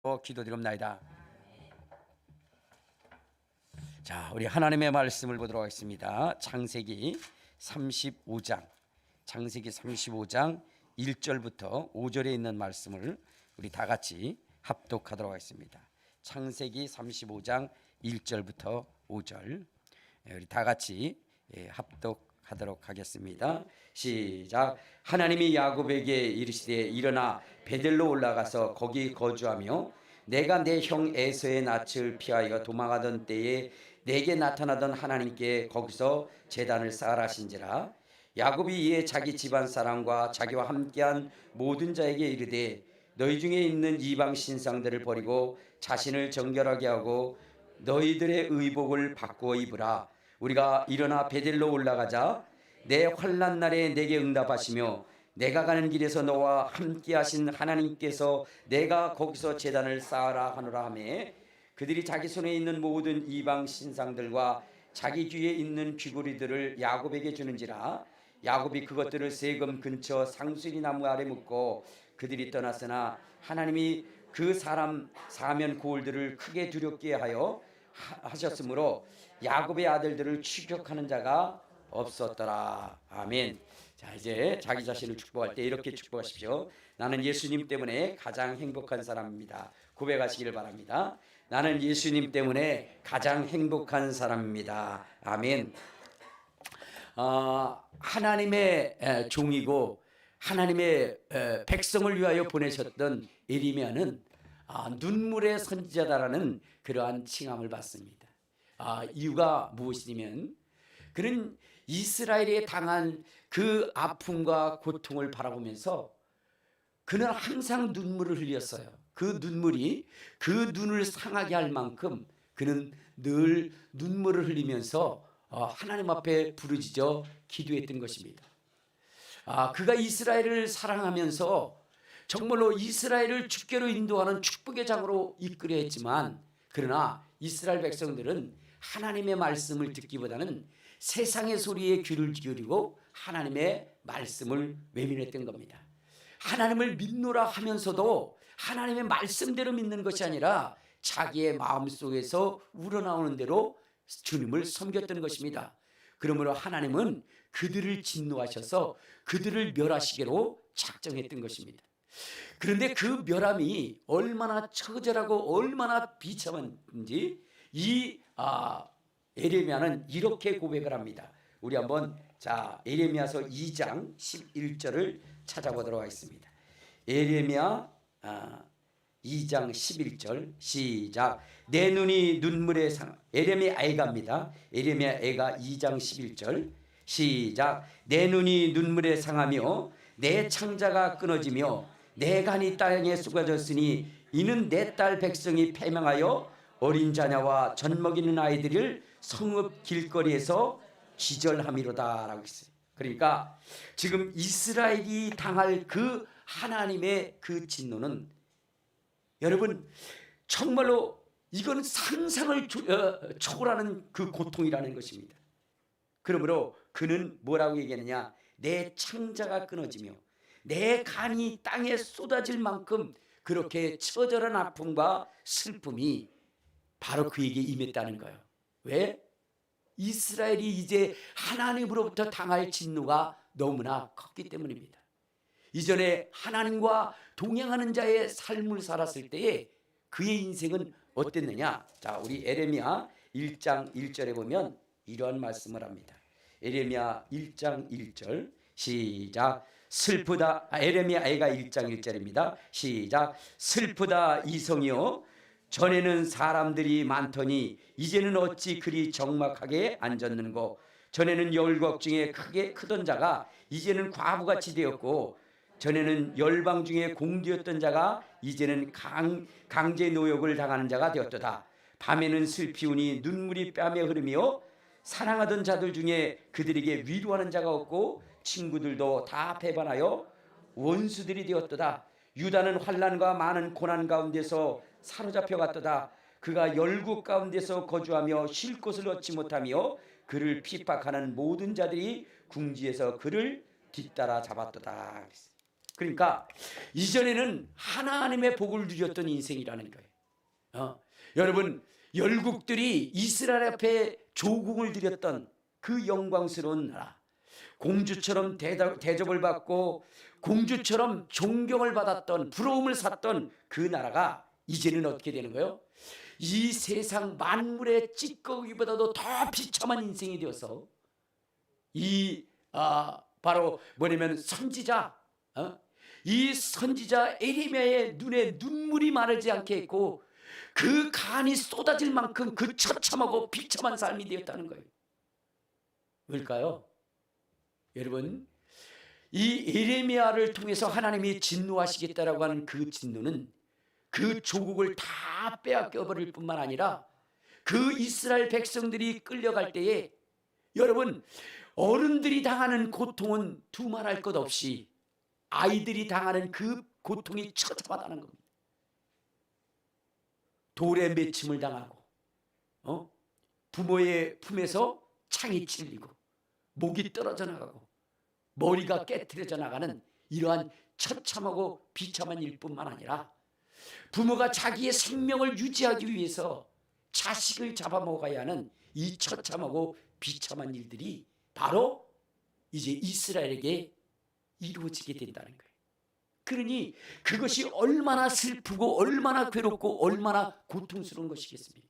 기도드립니다. 자, 우리 하나님의 말씀을 보도록 하겠습니다. 창세기 35장 1절부터 5절에 있는 말씀을 우리 다 같이 합독하도록 하겠습니다. 창세기 35장 1절부터 5절 우리 다 같이 합독하도록 하겠습니다. 시작. 하나님이 야곱에게 이르시되 일어나 베델로 올라가서 거기 거주하며 내가 내 형 에서의 낯을 피하여 도망하던 때에 내게 나타나던 하나님께 거기서 제단을 쌓으라 하신지라. 야곱이 이에 자기 집안 사람과 자기와 함께한 모든 자에게 이르되 너희 중에 있는 이방 신상들을 버리고 자신을 정결하게 하고 너희들의 의복을 바꾸어 입으라. 우리가 일어나 베델로 올라가자. 내 환난 날에 내게 응답하시며 내가 가는 길에서 너와 함께 하신 하나님께서 내가 거기서 제단을 쌓으라 하노라 하매 그들이 자기 손에 있는 모든 이방 신상들과 자기 귀에 있는 귀고리들을 야곱에게 주는지라. 야곱이 그것들을 세금 근처 상수리 나무 아래 묻고 그들이 떠났으나 하나님이 그 사람 사면 고을들을 크게 두렵게 하여 하셨으므로 야곱의 아들들을 추격하는 자가 없었더라. 아멘. 자, 이제 자기 자신을 축복할 때 이렇게 축복하십시오. 나는 예수님 때문에 가장 행복한 사람입니다. 고백하시기를 바랍니다. 나는 예수님 때문에 가장 행복한 사람입니다. 아멘. 하나님의 종이고 하나님의 백성을 위하여 보내셨던 에리미야는 눈물의 선지자다라는 그러한 칭함을 받습니다. 이유가 무엇이냐면 그는 이스라엘에 당한 그 아픔과 고통을 바라보면서 그는 항상 눈물을 흘렸어요. 그 눈물이 그 눈을 상하게 할 만큼 그는 늘 눈물을 흘리면서 하나님 앞에 부르짖어 기도했던 것입니다. 그가 이스라엘을 사랑하면서 정말로 이스라엘을 주께로 인도하는 축복의 장으로 이끌어 했지만 그러나 이스라엘 백성들은 하나님의 말씀을 듣기보다는 세상의 소리에 귀를 기울이고 하나님의 말씀을 외면했던 겁니다. 하나님을 믿노라 하면서도 하나님의 말씀대로 믿는 것이 아니라 자기의 마음속에서 우러나오는 대로 주님을 섬겼던 것입니다. 그러므로 하나님은 그들을 진노하셔서 그들을 멸하시기로 작정했던 것입니다. 그런데 그 멸함이 얼마나 처절하고 얼마나 비참한지 이 에레미야는 이렇게 고백을 합니다. 우리 한번 에레미야서 2장 11절을 찾아보도록 하겠습니다. 에레미야 2장 11절 시작. 내 눈이 눈물에 에레미야 애가입니다. 에레미야 애가 2장 11절 시작. 내 눈이 눈물에 상하며 내 창자가 끊어지며 내 간이 땅에 쏟아졌으니 이는 내 딸 백성이 패망하여 어린 자녀와 젖 먹이는 아이들을 성읍 길거리에서 기절함이로다 라고 했어요. 그러니까 지금 이스라엘이 당할 그 하나님의 그 진노는 여러분 정말로 이건 상상을 초월하는 그 고통이라는 것입니다. 그러므로 그는 뭐라고 얘기하느냐. 내 창자가 끊어지며 내 간이 땅에 쏟아질 만큼 그렇게 처절한 아픔과 슬픔이 바로 그에게 임했다는 거예요. 왜? 이스라엘이 이제 하나님으로부터 당할 진노가 너무나 컸기 때문입니다. 이전에 하나님과 동행하는 자의 삶을 살았을 때에 그의 인생은 어땠느냐. 자, 우리 에레미야 1장 1절에 보면 이러한 말씀을 합니다. 에레미야 1장 1절 시작. 슬프다. 에레미야 애가 1장 1절입니다. 시작. 슬프다 이성이여 전에는 사람들이 많더니 이제는 어찌 그리 적막하게 앉았는고. 전에는 열국 중에 크던 자가 이제는 과부같이 되었고 전에는 열방 중에 공주였던 자가 이제는 강제 노역을 당하는 자가 되었도다. 밤에는 슬피우니 눈물이 뺨에 흐르며 사랑하던 자들 중에 그들에게 위로하는 자가 없고 친구들도 다 배반하여 원수들이 되었도다. 유다는 환난과 많은 고난 가운데서 사로잡혀 갔도다. 그가 열국 가운데서 거주하며 쉴 곳을 얻지 못하며 그를 핍박하는 모든 자들이 궁지에서 그를 뒤따라 잡았도다. 그러니까 이전에는 하나님의 복을 누렸던 인생이라는 거예요. 여러분, 열국들이 이스라엘 앞에 조국을 드렸던 그 영광스러운 나라, 공주처럼 대접을 받고 공주처럼 존경을 받았던, 부러움을 샀던 그 나라가 이제는 어떻게 되는 거예요? 이 세상 만물의 찌꺼기보다도 더 비참한 인생이 되어서 바로 뭐냐면 선지자, 이 선지자 에레미야의 눈에 눈물이 마르지 않게 했고 그 간이 쏟아질 만큼 그 처참하고 비참한 삶이 되었다는 거예요. 왜일까요? 여러분, 이 에레미야를 통해서 하나님이 진노하시겠다라고 하는 그 진노는 그 조국을 다 빼앗겨 버릴 뿐만 아니라 그 이스라엘 백성들이 끌려갈 때에 여러분, 어른들이 당하는 고통은 두말할 것 없이 아이들이 당하는 그 고통이 처참하다는 겁니다. 돌에 매침을 당하고 부모의 품에서 창이 찔리고 목이 떨어져 나가고 머리가 깨트려져 나가는 이러한 처참하고 비참한 일뿐만 아니라 부모가 자기의 생명을 유지하기 위해서 자식을 잡아먹어야 하는 이 처참하고 비참한 일들이 바로 이제 이스라엘에게 이루어지게 된다는 거예요. 그러니 그것이 얼마나 슬프고 얼마나 괴롭고 얼마나 고통스러운 것이겠습니까?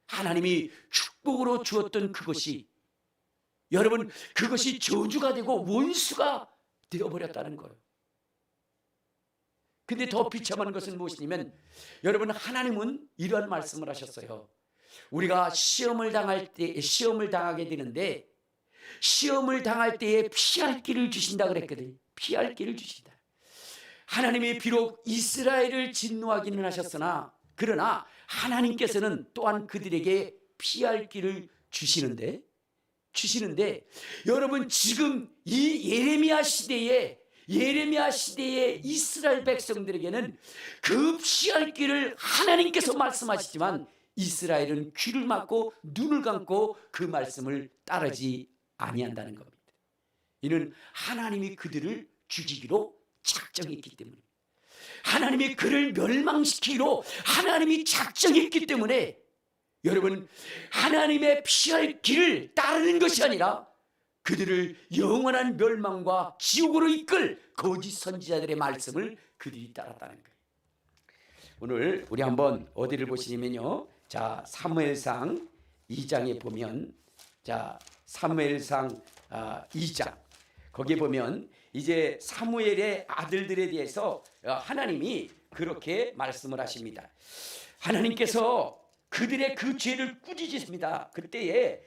하나님이 축복으로 주었던 그것이 여러분, 그것이 저주가 되고 원수가 되어버렸다는 거예요. 근데 더 비참한 것은 무엇이냐면 여러분, 하나님은 이러한 말씀을 하셨어요. 우리가 시험을 당하게 되는데 시험을 당할 때에 피할 길을 주신다 그랬거든요. 피할 길을 주신다. 하나님이 비록 이스라엘을 진노하기는 하셨으나 그러나 하나님께서는 또한 그들에게 피할 길을 주시는데 여러분, 지금 이 예레미야 시대의 이스라엘 백성들에게는 그 피할 길을 하나님께서 말씀하시지만 이스라엘은 귀를 막고 눈을 감고 그 말씀을 따르지 아니한다는 겁니다. 이는 하나님이 그들을 죽이기로 작정했기 때문에, 하나님이 그를 멸망시키기로 하나님이 작정했기 때문에 여러분, 하나님의 피할 길을 따르는 것이 아니라 그들을 영원한 멸망과 지옥으로 이끌 거짓 선지자들의 말씀을 그들이 따랐다는 거예요. 오늘 우리 한번 어디를 보시냐면요, 자, 사무엘상 2장에 보면, 자, 사무엘상 2장 거기에 보면 이제 사무엘의 아들들에 대해서 하나님이 그렇게 말씀을 하십니다. 하나님께서 그들의 그 죄를 꾸짖으십니다. 그때에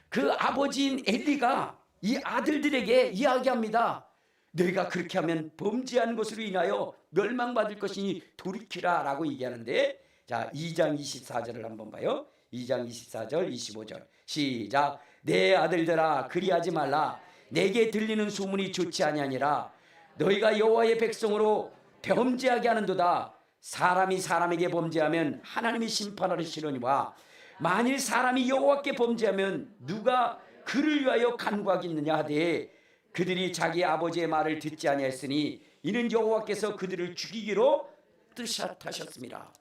그 아버지인 엘리가 이 아들들에게 이야기합니다. 너희가 그렇게 하면 범죄한 것으로 인하여 멸망받을 것이니 돌이키라 라고 얘기하는데, 자, 2장 24절을 한번 봐요. 2장 24절 25절 시작. 내 아들들아, 그리하지 말라. 내게 들리는 소문이 좋지 아니하니라. 너희가 여호와의 백성으로 범죄하게 하는도다. 사람이 사람에게 범죄하면 하나님이 심판하시려니와 만일 사람이 여호와께 범죄하면 누가 그를 위하여 간구하겠느냐 하되 그들이 자기 아버지의 말을 듣지 아니하였으니 이는 여호와께서 그들을 죽이기로 뜻하셨습니다.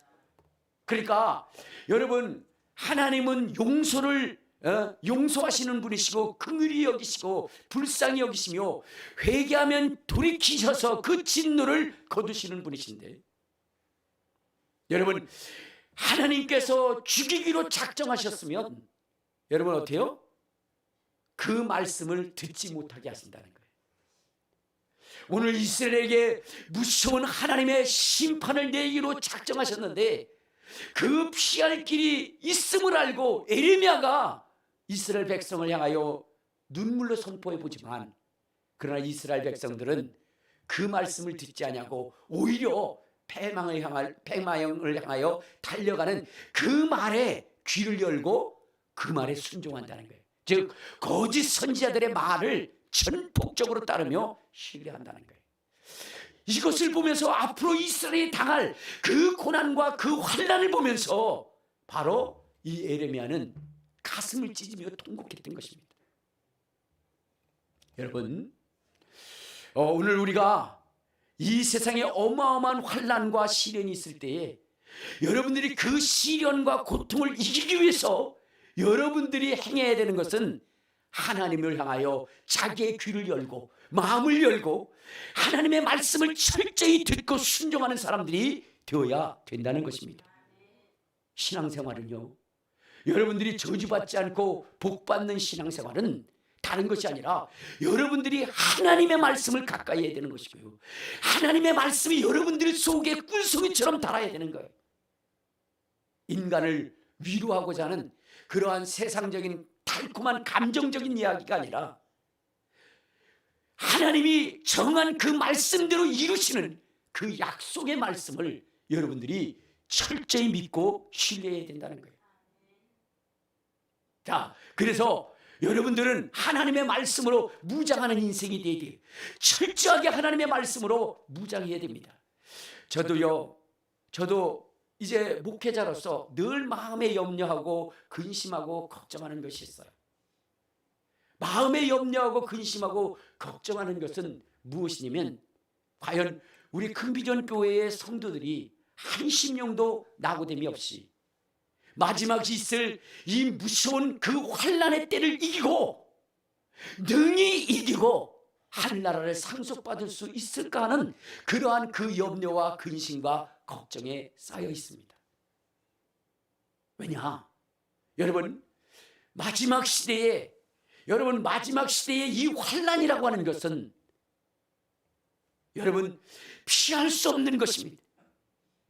그러니까 여러분, 하나님은 용서하시는 분이시고 긍휼히 여기시고 불쌍히 여기시며 회개하면 돌이키셔서 그 진노를 거두시는 분이신데, 여러분, 하나님께서 죽이기로 작정하셨으면 여러분 어때요? 그 말씀을 듣지 못하게 하신다는 거예요. 오늘 이스라엘에게 무서운 하나님의 심판을 내기로 작정하셨는데 그 피할 길이 있음을 알고 에레미야가 이스라엘 백성을 향하여 눈물로 선포해 보지만, 그러나 이스라엘 백성들은 그 말씀을 듣지 아니하고 오히려 패망을 향하여 달려가는 그 말에 귀를 열고 그 말에 순종한다는 거예요. 즉 거짓 선지자들의 말을 전폭적으로 따르며 신뢰한다는 거예요. 이것을 보면서 앞으로 이스라엘이 당할 그 고난과 그 환난을 보면서 바로 이 에레미야는 가슴을 찢으며 통곡했던 것입니다. 여러분, 오늘 우리가 이 세상에 어마어마한 환난과 시련이 있을 때에 여러분들이 그 시련과 고통을 이기기 위해서 여러분들이 행해야 되는 것은 하나님을 향하여 자기의 귀를 열고 마음을 열고 하나님의 말씀을 철저히 듣고 순종하는 사람들이 되어야 된다는 것입니다. 신앙생활은요, 여러분들이 저주받지 않고 복받는 신앙생활은 다른 것이 아니라 여러분들이 하나님의 말씀을 가까이 해야 되는 것이고요, 하나님의 말씀이 여러분들 속에 꿀송이처럼 달아야 되는 거예요. 인간을 위로하고자 하는 그러한 세상적인 달콤한 감정적인 이야기가 아니라 하나님이 정한 그 말씀대로 이루시는 그 약속의 말씀을 여러분들이 철저히 믿고 신뢰해야 된다는 거예요. 자, 그래서 여러분들은 하나님의 말씀으로 무장하는 인생이 되어야 돼요. 철저하게 하나님의 말씀으로 무장해야 됩니다. 저도 이제 목회자로서 늘 마음에 염려하고 근심하고 걱정하는 것이 있어요. 마음에 염려하고 근심하고 걱정하는 것은 무엇이냐면, 과연 우리 큰비전 교회의 성도들이 한심령도 낙오됨이 없이 마지막 있을 이 무서운 그 환난의 때를 이기고 능히 이기고 하늘나라를 상속받을 수 있을까 하는 그러한 그 염려와 근심과 걱정에 쌓여 있습니다. 왜냐? 여러분, 마지막 시대에 이 환난이라고 하는 것은 여러분 피할 수 없는 것입니다.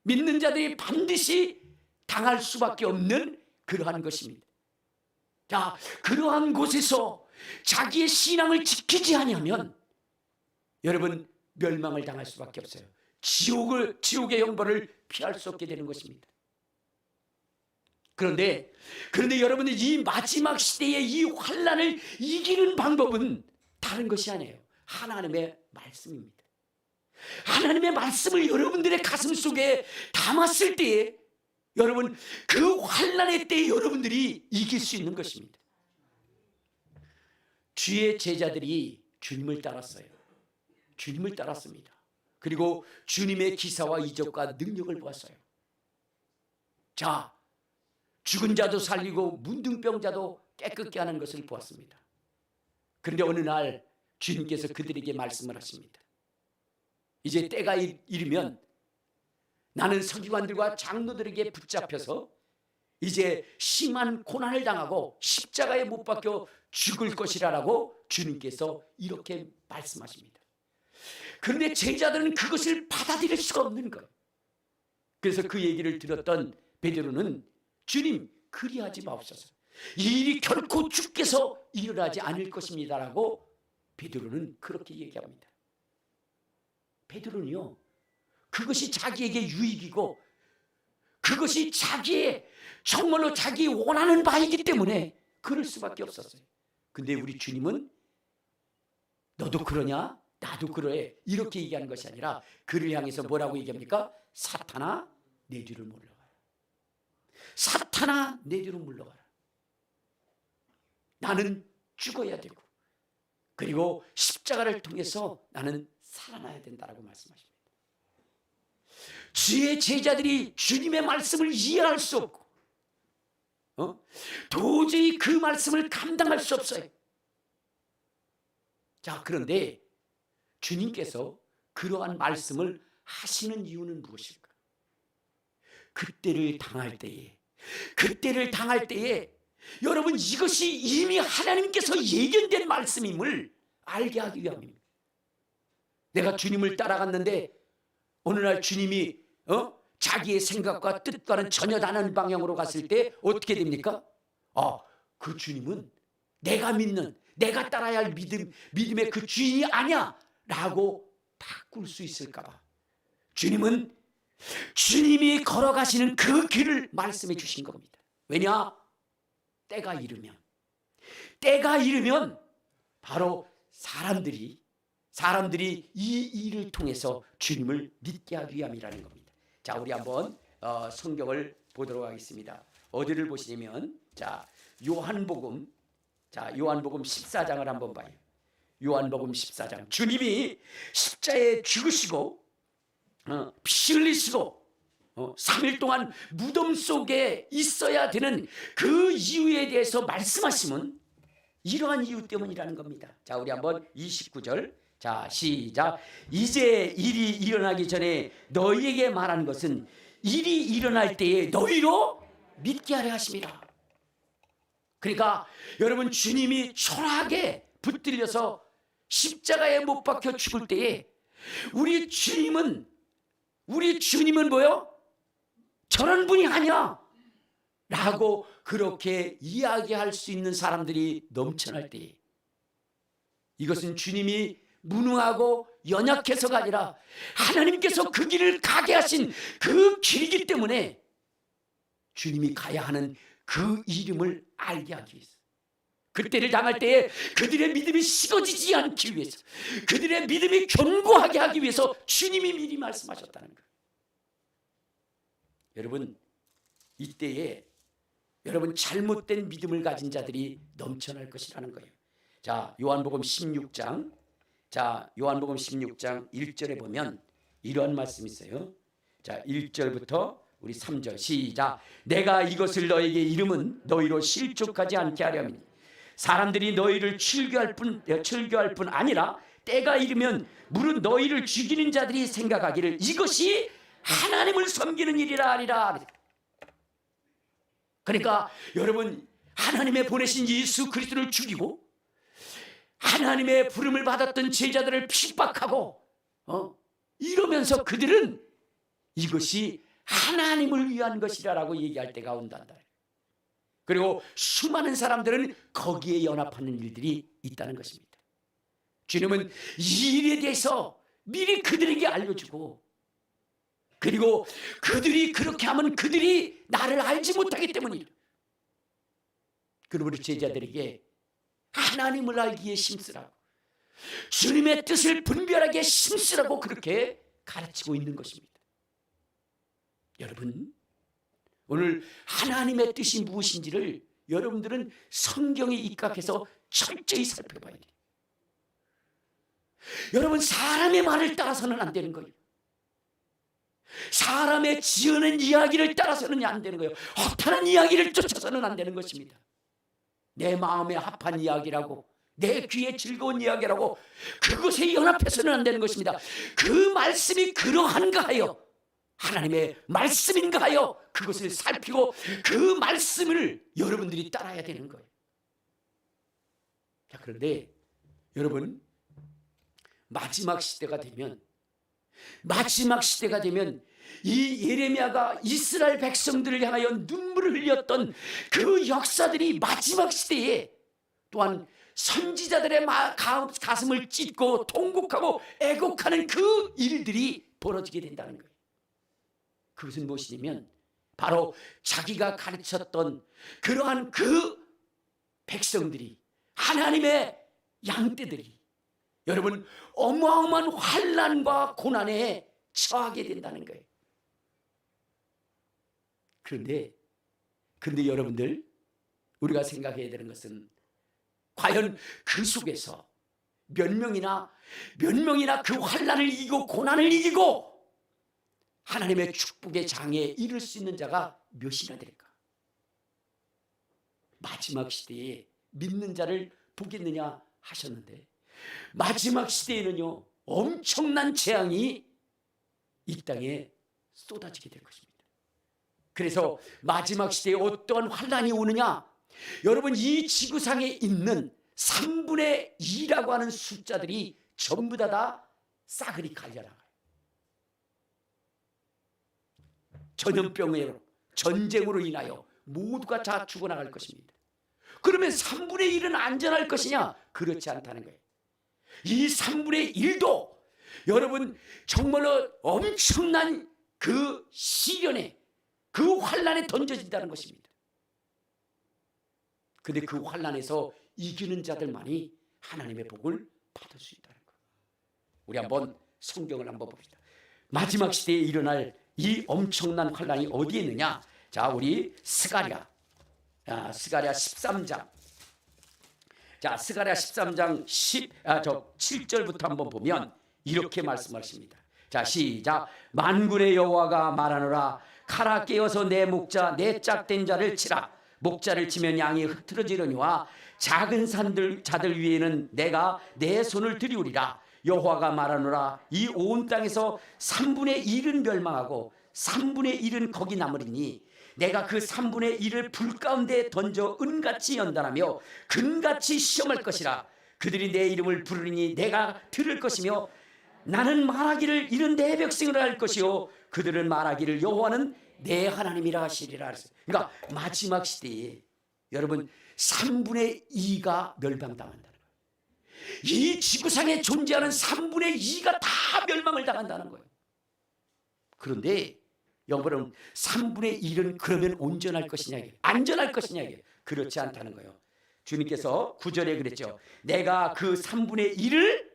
믿는 자들이 반드시 당할 수밖에 없는 그러한 것입니다. 자, 그러한 곳에서 자기의 신앙을 지키지 아니하면 여러분 멸망을 당할 수밖에 없어요. 지옥의 형벌을 피할 수 없게 되는 것입니다. 그런데 여러분들 이 마지막 시대의 이 환난을 이기는 방법은 다른 것이 아니에요. 하나님의 말씀입니다. 하나님의 말씀을 여러분들의 가슴 속에 담았을 때에 여러분 그 환난의 때에 여러분들이 이길 수 있는 것입니다. 주의 제자들이 주님을 따랐어요. 주님을 따랐습니다. 그리고 주님의 기사와 이적과 능력을 보았어요. 자, 죽은 자도 살리고 문둥병자도 깨끗게 하는 것을 보았습니다. 그런데 어느 날 주님께서 그들에게 말씀을 하십니다. 이제 때가 이르면 나는 서기관들과 장로들에게 붙잡혀서 이제 심한 고난을 당하고 십자가에 못 박혀 죽을 것이라고 주님께서 이렇게 말씀하십니다. 그런데 제자들은 그것을 받아들일 수가 없는 거예요. 그래서 그 얘기를 들었던 베드로는 주님, 그리하지 마옵소서. 이 일이 결코 주께서 일어나지 않을 것입니다라고 베드로는 그렇게 얘기합니다. 베드로는요, 그것이 자기에게 유익이고 그것이 정말로 자기 원하는 바이기 때문에 그럴 수밖에 없었어요. 근데 우리 주님은 너도 그러냐? 나도 그러해. 이렇게 얘기하는 것이 아니라 그를 향해서 뭐라고 얘기합니까? 사탄아, 내 뒤를 물러가라. 사탄아, 내 뒤로 물러가라. 나는 죽어야 되고 그리고 십자가를 통해서 나는 살아나야 된다라고 말씀하십니다. 주의 제자들이 주님의 말씀을 이해할 수 없고 도저히 그 말씀을 감당할 수 없어요. 자, 그런데 주님께서 그러한 말씀을 하시는 이유는 무엇일까? 그때를 당할 때에 여러분 이것이 이미 하나님께서 예견된 말씀임을 알게 하기 위함입니다. 내가 주님을 따라갔는데 어느 날 주님이 자기의 생각과 뜻과는 전혀 다른 방향으로 갔을 때 어떻게 됩니까? 그 주님은 내가 믿는, 내가 따라야 할 믿음의 그 주인이 아니야 라고 바꿀 수 있을까 봐 주님은 주님이 걸어가시는 그 길을 말씀해 주신 겁니다. 왜냐? 때가 이르면 바로 사람들이 이 일을 통해서 주님을 믿게 하기 위함이라는 겁니다. 자, 우리 한번 성경을 보도록 하겠습니다. 어디를 보시냐면 요한복음 14장을 한번 봐요. 요한복음 14장. 주님이 십자가에 죽으시고 피 흘리시고 3일 동안 무덤 속에 있어야 되는 그 이유에 대해서 말씀하시면 이러한 이유 때문이라는 겁니다. 자, 우리 한번 29절. 자, 시작. 이제 일이 일어나기 전에 너희에게 말하는 것은 일이 일어날 때에 너희로 믿게 하려 하십니다. 그러니까 여러분, 주님이 초라하게 붙들려서 십자가에 못 박혀 죽을 때에 우리 주님은 뭐요? 저런 분이 아니야 라고 그렇게 이야기할 수 있는 사람들이 넘쳐날 때에, 이것은 주님이 무능하고 연약해서가 아니라 하나님께서 그 길을 가게 하신 그 길이기 때문에 주님이 가야 하는 그 이름을 알게 하기 위해서, 그때를 당할 때에 그들의 믿음이 식어지지 않기 위해서, 그들의 믿음이 견고하게 하기 위해서 주님이 미리 말씀하셨다는 거예요. 여러분, 이때에 여러분 잘못된 믿음을 가진 자들이 넘쳐날 것이라는 거예요. 자, 요한복음 16장. 자, 요한복음 16장 1절에 보면 이러한 말씀이 있어요. 자, 1절부터 우리 3절 시작. 내가 이것을 너에게 이름은 너희로 실족하지 않게 하려니 사람들이 너희를 출교할 뿐 아니라 때가 이르면 무릇 너희를 죽이는 자들이 생각하기를 이것이 하나님을 섬기는 일이라 하리라. 그러니까 여러분, 하나님의 보내신 예수 그리스도를 죽이고 하나님의 부름을 받았던 제자들을 핍박하고 이러면서 그들은 이것이 하나님을 위한 것이라고 얘기할 때가 온단다. 그리고 수많은 사람들은 거기에 연합하는 일들이 있다는 것입니다. 주님은 이 일에 대해서 미리 그들에게 알려주고, 그리고 그들이 그렇게 하면 그들이 나를 알지 못하기 때문이다. 그러므로 제자들에게 하나님을 알기에 힘쓰라고, 주님의 뜻을 분별하기에 힘쓰라고 그렇게 가르치고 있는 것입니다. 여러분, 오늘 하나님의 뜻이 무엇인지를 여러분들은 성경에 입각해서 철저히 살펴봐야 돼요. 여러분, 사람의 말을 따라서는 안 되는 거예요. 사람의 지어낸 이야기를 따라서는 안 되는 거예요. 허탄한 이야기를 쫓아서는 안 되는 것입니다. 내 마음에 합한 이야기라고, 내 귀에 즐거운 이야기라고 그것에 연합해서는 안 되는 것입니다. 그 말씀이 그러한가 하여, 하나님의 말씀인가 하여 그것을 살피고 그 말씀을 여러분들이 따라야 되는 거예요. 자, 그런데 여러분, 마지막 시대가 되면 이 예레미야가 이스라엘 백성들을 향하여 눈물을 흘렸던 그 역사들이 마지막 시대에 또한 선지자들의 가슴을 찢고 통곡하고 애곡하는 그 일들이 벌어지게 된다는 거예요. 그것은 무엇이냐면 바로 자기가 가르쳤던 그러한 그 백성들이, 하나님의 양떼들이 여러분 어마어마한 환난과 고난에 처하게 된다는 거예요. 그런데 여러분들, 우리가 생각해야 되는 것은 과연 그 속에서 몇 명이나 그 환난을 이기고 고난을 이기고 하나님의 축복의 장에 이를 수 있는 자가 몇이나 될까? 마지막 시대에 믿는 자를 보겠느냐 하셨는데, 마지막 시대에는요 엄청난 재앙이 이 땅에 쏟아지게 될 것입니다. 그래서 마지막 시대에 어떠한 환난이 오느냐, 여러분, 이 지구상에 있는 3분의 2라고 하는 숫자들이 전부 다 싸그리 갈려나가요. 전염병으로, 전쟁으로 인하여 모두가 다 죽어나갈 것입니다. 그러면 3분의 1은 안전할 것이냐? 그렇지 않다는 거예요. 이 3분의 1도 여러분 정말로 엄청난 그 시련에, 그 환난에 던져진다는 것입니다. 그런데 그 환난에서 이기는 자들만이 하나님의 복을 받을 수 있다는 거예요. 우리 한번 성경을 한번 봅시다. 마지막 시대에 일어날 이 엄청난 환난이 어디에 있느냐? 자, 우리 스가랴 13장. 자, 스가랴 13장 7절부터 한번 보면 이렇게 말씀하십니다. 자, 시작. 만군의 여호와가 말하노라. 칼아 깨어서 내 목자 내 짝된 자를 치라. 목자를 치면 양이 흐트러지려니와 작은 자들 위에는 내가 내 손을 들이우리라. 여호와가 말하노라. 이 온 땅에서 3분의 1은 멸망하고 3분의 1은 거기 남으리니 내가 그 3분의 1을 불 가운데 던져 은같이 연단하며 금같이 시험할 것이라. 그들이 내 이름을 부르니 내가 들을 것이며 나는 말하기를 이는 내 백성이라 할 것이요 그들은 말하기를 여호와는 내 하나님이라 하시리라. 그러니까 마지막 시대에 여러분 3분의 2가 멸망당한다는 거예요. 이 지구상에 존재하는 3분의 2가 다 멸망을 당한다는 거예요. 그런데 여러분 3분의 1은 그러면 온전할 것이냐, 안전할 것이냐, 그렇지 않다는 거예요. 주님께서 9절에 그랬죠. 내가 그 3분의 1을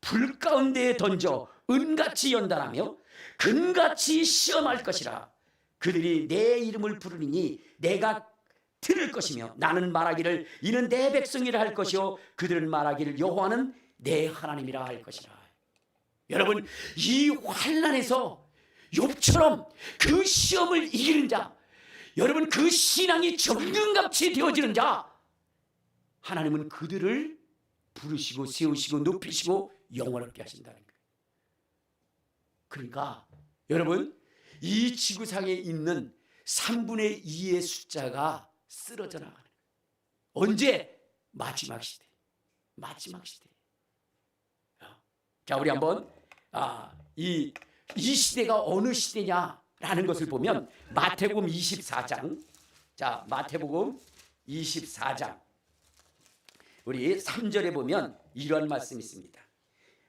불 가운데에 던져 은같이 연단하며 금같이 시험할 것이라. 그들이 내 이름을 부르니 내가 들을 것이며 나는 말하기를 이는 내 백성이라 할 것이요 그들은 말하기를 여호와는 내 하나님이라 할 것이라. 여러분 이 환난에서 욥처럼 그 시험을 이기는 자, 여러분 그 신앙이 정금같이 되어지는 자, 하나님은 그들을 부르시고 세우시고 높이시고 영원하게 하신다는 거예요. 그러니까 여러분 이 지구상에 있는 3분의 2의 숫자가 쓰러져 나가는 거예요. 언제? 마지막 시대. 마지막 시대. 자, 우리 한번 이 시대가 어느 시대냐라는 것을 보면 마태복음 24장. 자, 마태복음 24장. 우리 3절에 보면 이런 말씀이 있습니다.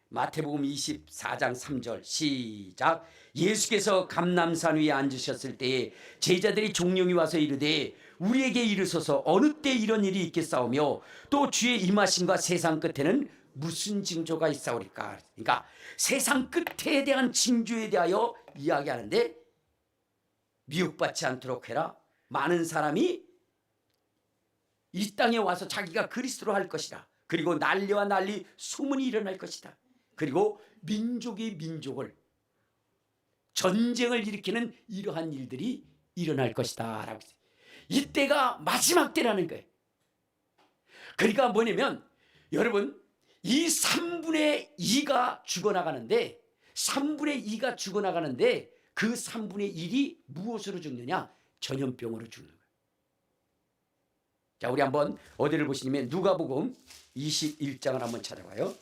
마태복음 24장 3절 시작. 예수께서 감람산 위에 앉으셨을 때에 제자들이 종용이 와서 이르되 우리에게 이르소서 어느 때 이런 일이 있겠사오며 또 주의 임하심과 세상 끝에는 무슨 징조가 있사오리까. 그러니까 세상 끝에 대한 징조에 대하여 이야기하는데 미혹받지 않도록 해라. 많은 사람이 이 땅에 와서 자기가 그리스도로 할 것이다. 그리고 난리와 난리 소문이 일어날 것이다. 그리고 민족이 민족을 전쟁을 일으키는 이러한 일들이 일어날 것이다 라고 했어요. 이때가 마지막 때라는 거예요. 그러니까 뭐냐면 여러분 이 3분의 2가 죽어나가는데 3분의 2가 죽어나가는데 그 3분의 1이 무엇으로 죽느냐? 전염병으로 죽는 거예요. 자, 우리 한번 어디를 보시냐면 누가복음 21장을 한번 찾아봐요.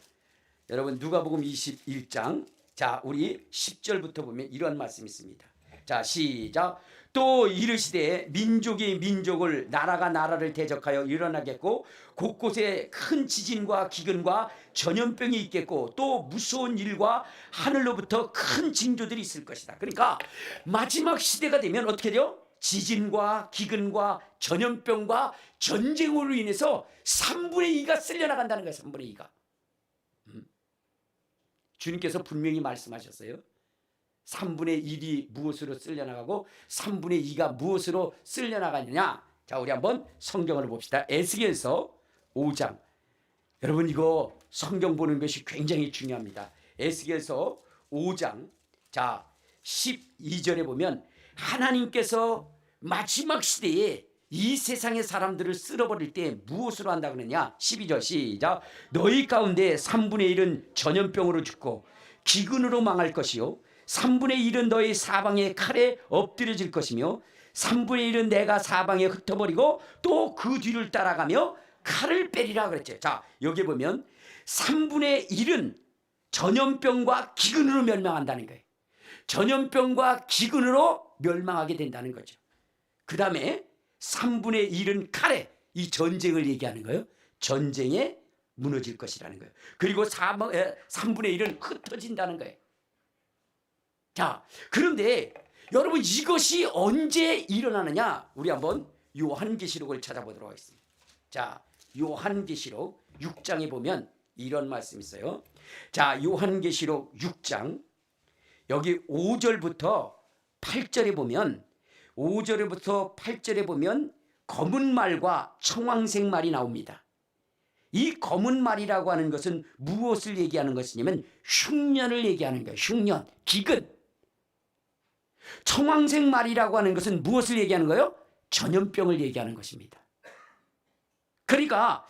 여러분 누가복음 21장. 자, 우리 10절부터 보면 이런 말씀이 있습니다. 자, 시작. 또 이르시되 민족이 민족을 나라가 나라를 대적하여 일어나겠고 곳곳에 큰 지진과 기근과 전염병이 있겠고 또 무서운 일과 하늘로부터 큰 징조들이 있을 것이다. 그러니까 마지막 시대가 되면 어떻게 돼요? 지진과 기근과 전염병과 전쟁으로 인해서 3분의 2가 쓸려나간다는 거예요. 3분의 2가. 주님께서 분명히 말씀하셨어요. 3분의 1이 무엇으로 쓸려나가고 3분의 2가 무엇으로 쓸려나가느냐. 자, 우리 한번 성경을 봅시다. 에스겔서 5장. 여러분 이거 성경 보는 것이 굉장히 중요합니다. 에스겔서 5장. 자, 12절에 보면 하나님께서 마지막 시대에 이 세상의 사람들을 쓸어버릴 때 무엇으로 한다 그러냐. 12절 시작. 너희 가운데 3분의 1은 전염병으로 죽고 기근으로 망할 것이요 3분의 1은 너희 사방의 칼에 엎드려질 것이며 3분의 1은 내가 사방에 흩어버리고 또 그 뒤를 따라가며 칼을 빼리라 그랬죠. 자, 여기 보면 3분의 1은 전염병과 기근으로 멸망한다는 거예요. 전염병과 기근으로 멸망하게 된다는 거죠. 그 다음에 3분의 1은 칼에, 이 전쟁을 얘기하는 거예요. 전쟁에 무너질 것이라는 거예요. 그리고 3분의 1은 흩어진다는 거예요. 자, 그런데 여러분 이것이 언제 일어나느냐? 우리 한번 요한계시록을 찾아보도록 하겠습니다. 자, 요한계시록 6장에 보면 이런 말씀이 있어요. 자, 요한계시록 6장 여기 5절부터 8절에 보면 5절부터 8절에 보면 검은 말과 청황색 말이 나옵니다. 이 검은 말이라고 하는 것은 무엇을 얘기하는 것이냐면 흉년을 얘기하는 거예요. 흉년, 기근. 청황색 말이라고 하는 것은 무엇을 얘기하는 거예요? 전염병을 얘기하는 것입니다. 그러니까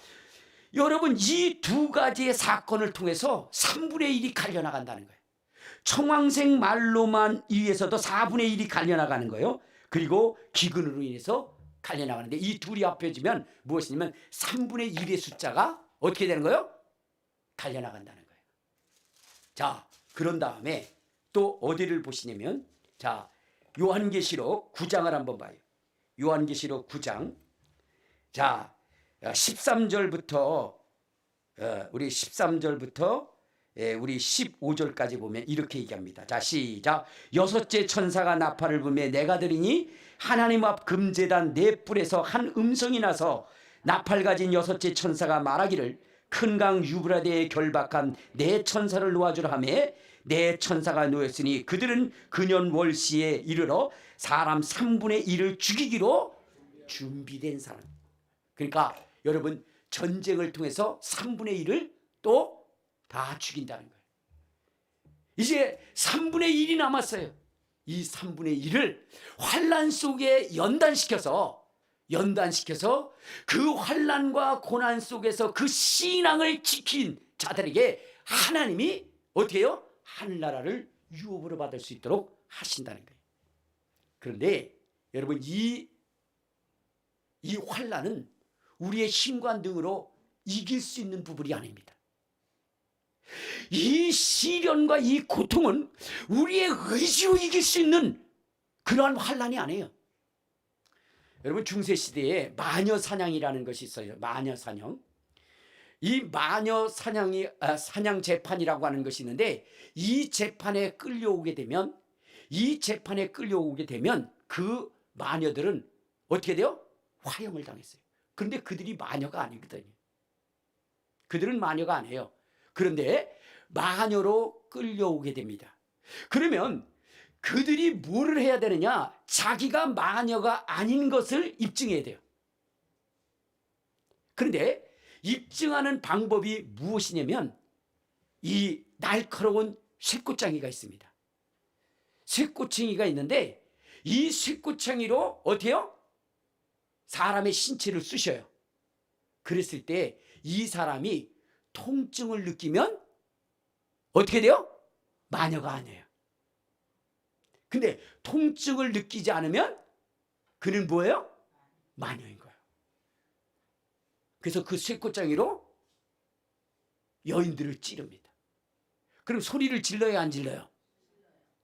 여러분 이 두 가지의 사건을 통해서 3분의 1이 갈려나간다는 거예요. 청황색 말로만 의해서도 4분의 1이 갈려나가는 거예요. 그리고 기근으로 인해서 갈려나가는데 이 둘이 합해지면 무엇이냐면 3분의 1의 숫자가 어떻게 되는 거예요? 갈려나간다는 거예요. 자, 그런 다음에 또 어디를 보시냐면 자, 요한계시록 9장을 한번 봐요. 요한계시록 9장. 자, 13절부터 우리 13절부터 우리 15절까지 보면 이렇게 얘기합니다. 자, 시작. 여섯째 천사가 나팔을 불며 내가 들으니 하나님 앞 금제단 네 뿔에서 한 음성이 나서 나팔 가진 여섯째 천사가 말하기를 큰 강 유브라데에 결박한 네 천사를 놓아주라 하며 네 천사가 놓였으니 그들은 근년 월시에 이르러 사람 3분의 1을 죽이기로 준비된 사람. 그러니까 여러분 전쟁을 통해서 3분의 1을 또 다 죽인다는 거예요. 이제 3분의 1이 남았어요. 이 3분의 1을 환난 속에 연단시켜서 그 환난과 고난 속에서 그 신앙을 지킨 자들에게 하나님이 어떻게 해요? 하늘나라를 유업으로 받을 수 있도록 하신다는 거예요. 그런데 여러분 이 환난은 우리의 힘과 능으로 이길 수 있는 부분이 아닙니다. 이 시련과 이 고통은 우리의 의지로 이길 수 있는 그러한 환난이 아니에요. 여러분 중세시대에 마녀사냥이라는 것이 있어요. 마녀사냥. 이 사냥 재판이라고 하는 것이 있는데 이 재판에 끌려오게 되면 그 마녀들은 어떻게 돼요? 화형을 당했어요. 그런데 그들이 마녀가 아니거든요. 그들은 마녀가 아니에요. 그런데 마녀로 끌려오게 됩니다. 그러면 그들이 뭐를 해야 되느냐? 자기가 마녀가 아닌 것을 입증해야 돼요. 그런데 입증하는 방법이 무엇이냐면 이 날카로운 쇠꼬챙이가 있습니다. 쇠꼬챙이가 있는데 이 쇠꼬챙이로 어떻게 해요? 사람의 신체를 쑤셔요. 그랬을 때 이 사람이 통증을 느끼면 어떻게 돼요? 마녀가 아니에요. 근데 통증을 느끼지 않으면 그는 뭐예요? 마녀인 거예요. 그래서 그 쇠꼬챙이로 여인들을 찌릅니다. 그럼 소리를 질러야 안 질러요?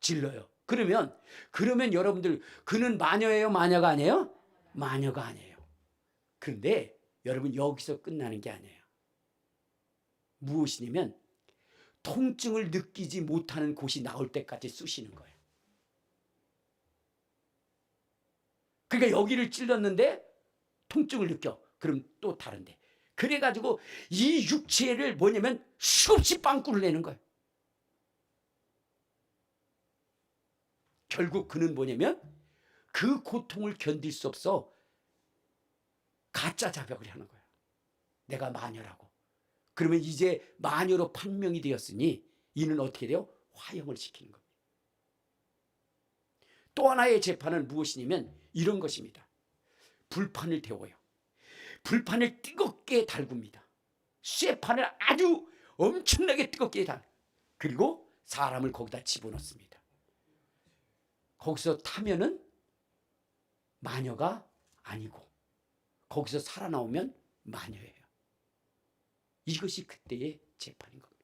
질러요. 그러면 여러분들 그는 마녀예요? 마녀가 아니에요? 마녀가 아니에요. 그런데 여러분 여기서 끝나는 게 아니에요. 무엇이냐면 통증을 느끼지 못하는 곳이 나올 때까지 쑤시는 거예요. 그러니까 여기를 찔렀는데 통증을 느껴. 그럼 또 다른데. 그래가지고 이 육체를 뭐냐면 수없이 빵꾸를 내는 거예요. 결국 그는 뭐냐면 그 고통을 견딜 수 없어 가짜 자백을 하는 거예요. 내가 마녀라고. 그러면 이제 마녀로 판명이 되었으니 이는 어떻게 돼요? 화형을 시키는 겁니다. 또 하나의 재판은 무엇이냐면 이런 것입니다. 불판을 데워요. 불판을 뜨겁게 달굽니다. 쇠판을 아주 엄청나게 뜨겁게 그리고 사람을 거기다 집어넣습니다. 거기서 타면은 마녀가 아니고 거기서 살아나오면 마녀예요. 이것이 그때의 재판인 겁니다.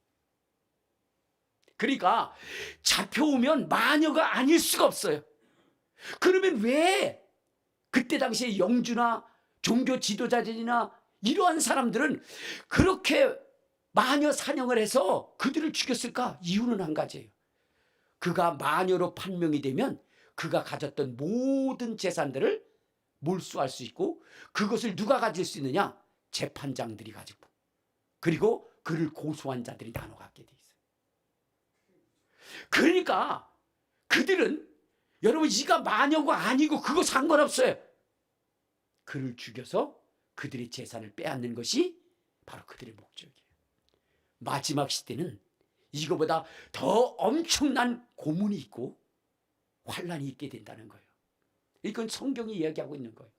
그러니까 잡혀오면 마녀가 아닐 수가 없어요. 그러면 왜 그때 당시에 영주나 종교 지도자들이나 이러한 사람들은 그렇게 마녀 사냥을 해서 그들을 죽였을까? 이유는 한 가지예요. 그가 마녀로 판명이 되면 그가 가졌던 모든 재산들을 몰수할 수 있고 그것을 누가 가질 수 있느냐? 재판장들이 가지고 그리고 그를 고소한 자들이 나눠 갖게 돼 있어요. 그러니까 그들은 여러분 이가 마녀가 아니고 그거 상관없어요. 그를 죽여서 그들의 재산을 빼앗는 것이 바로 그들의 목적이에요. 마지막 시대는 이거보다 더 엄청난 고문이 있고 환란이 있게 된다는 거예요. 이건 성경이 이야기하고 있는 거예요.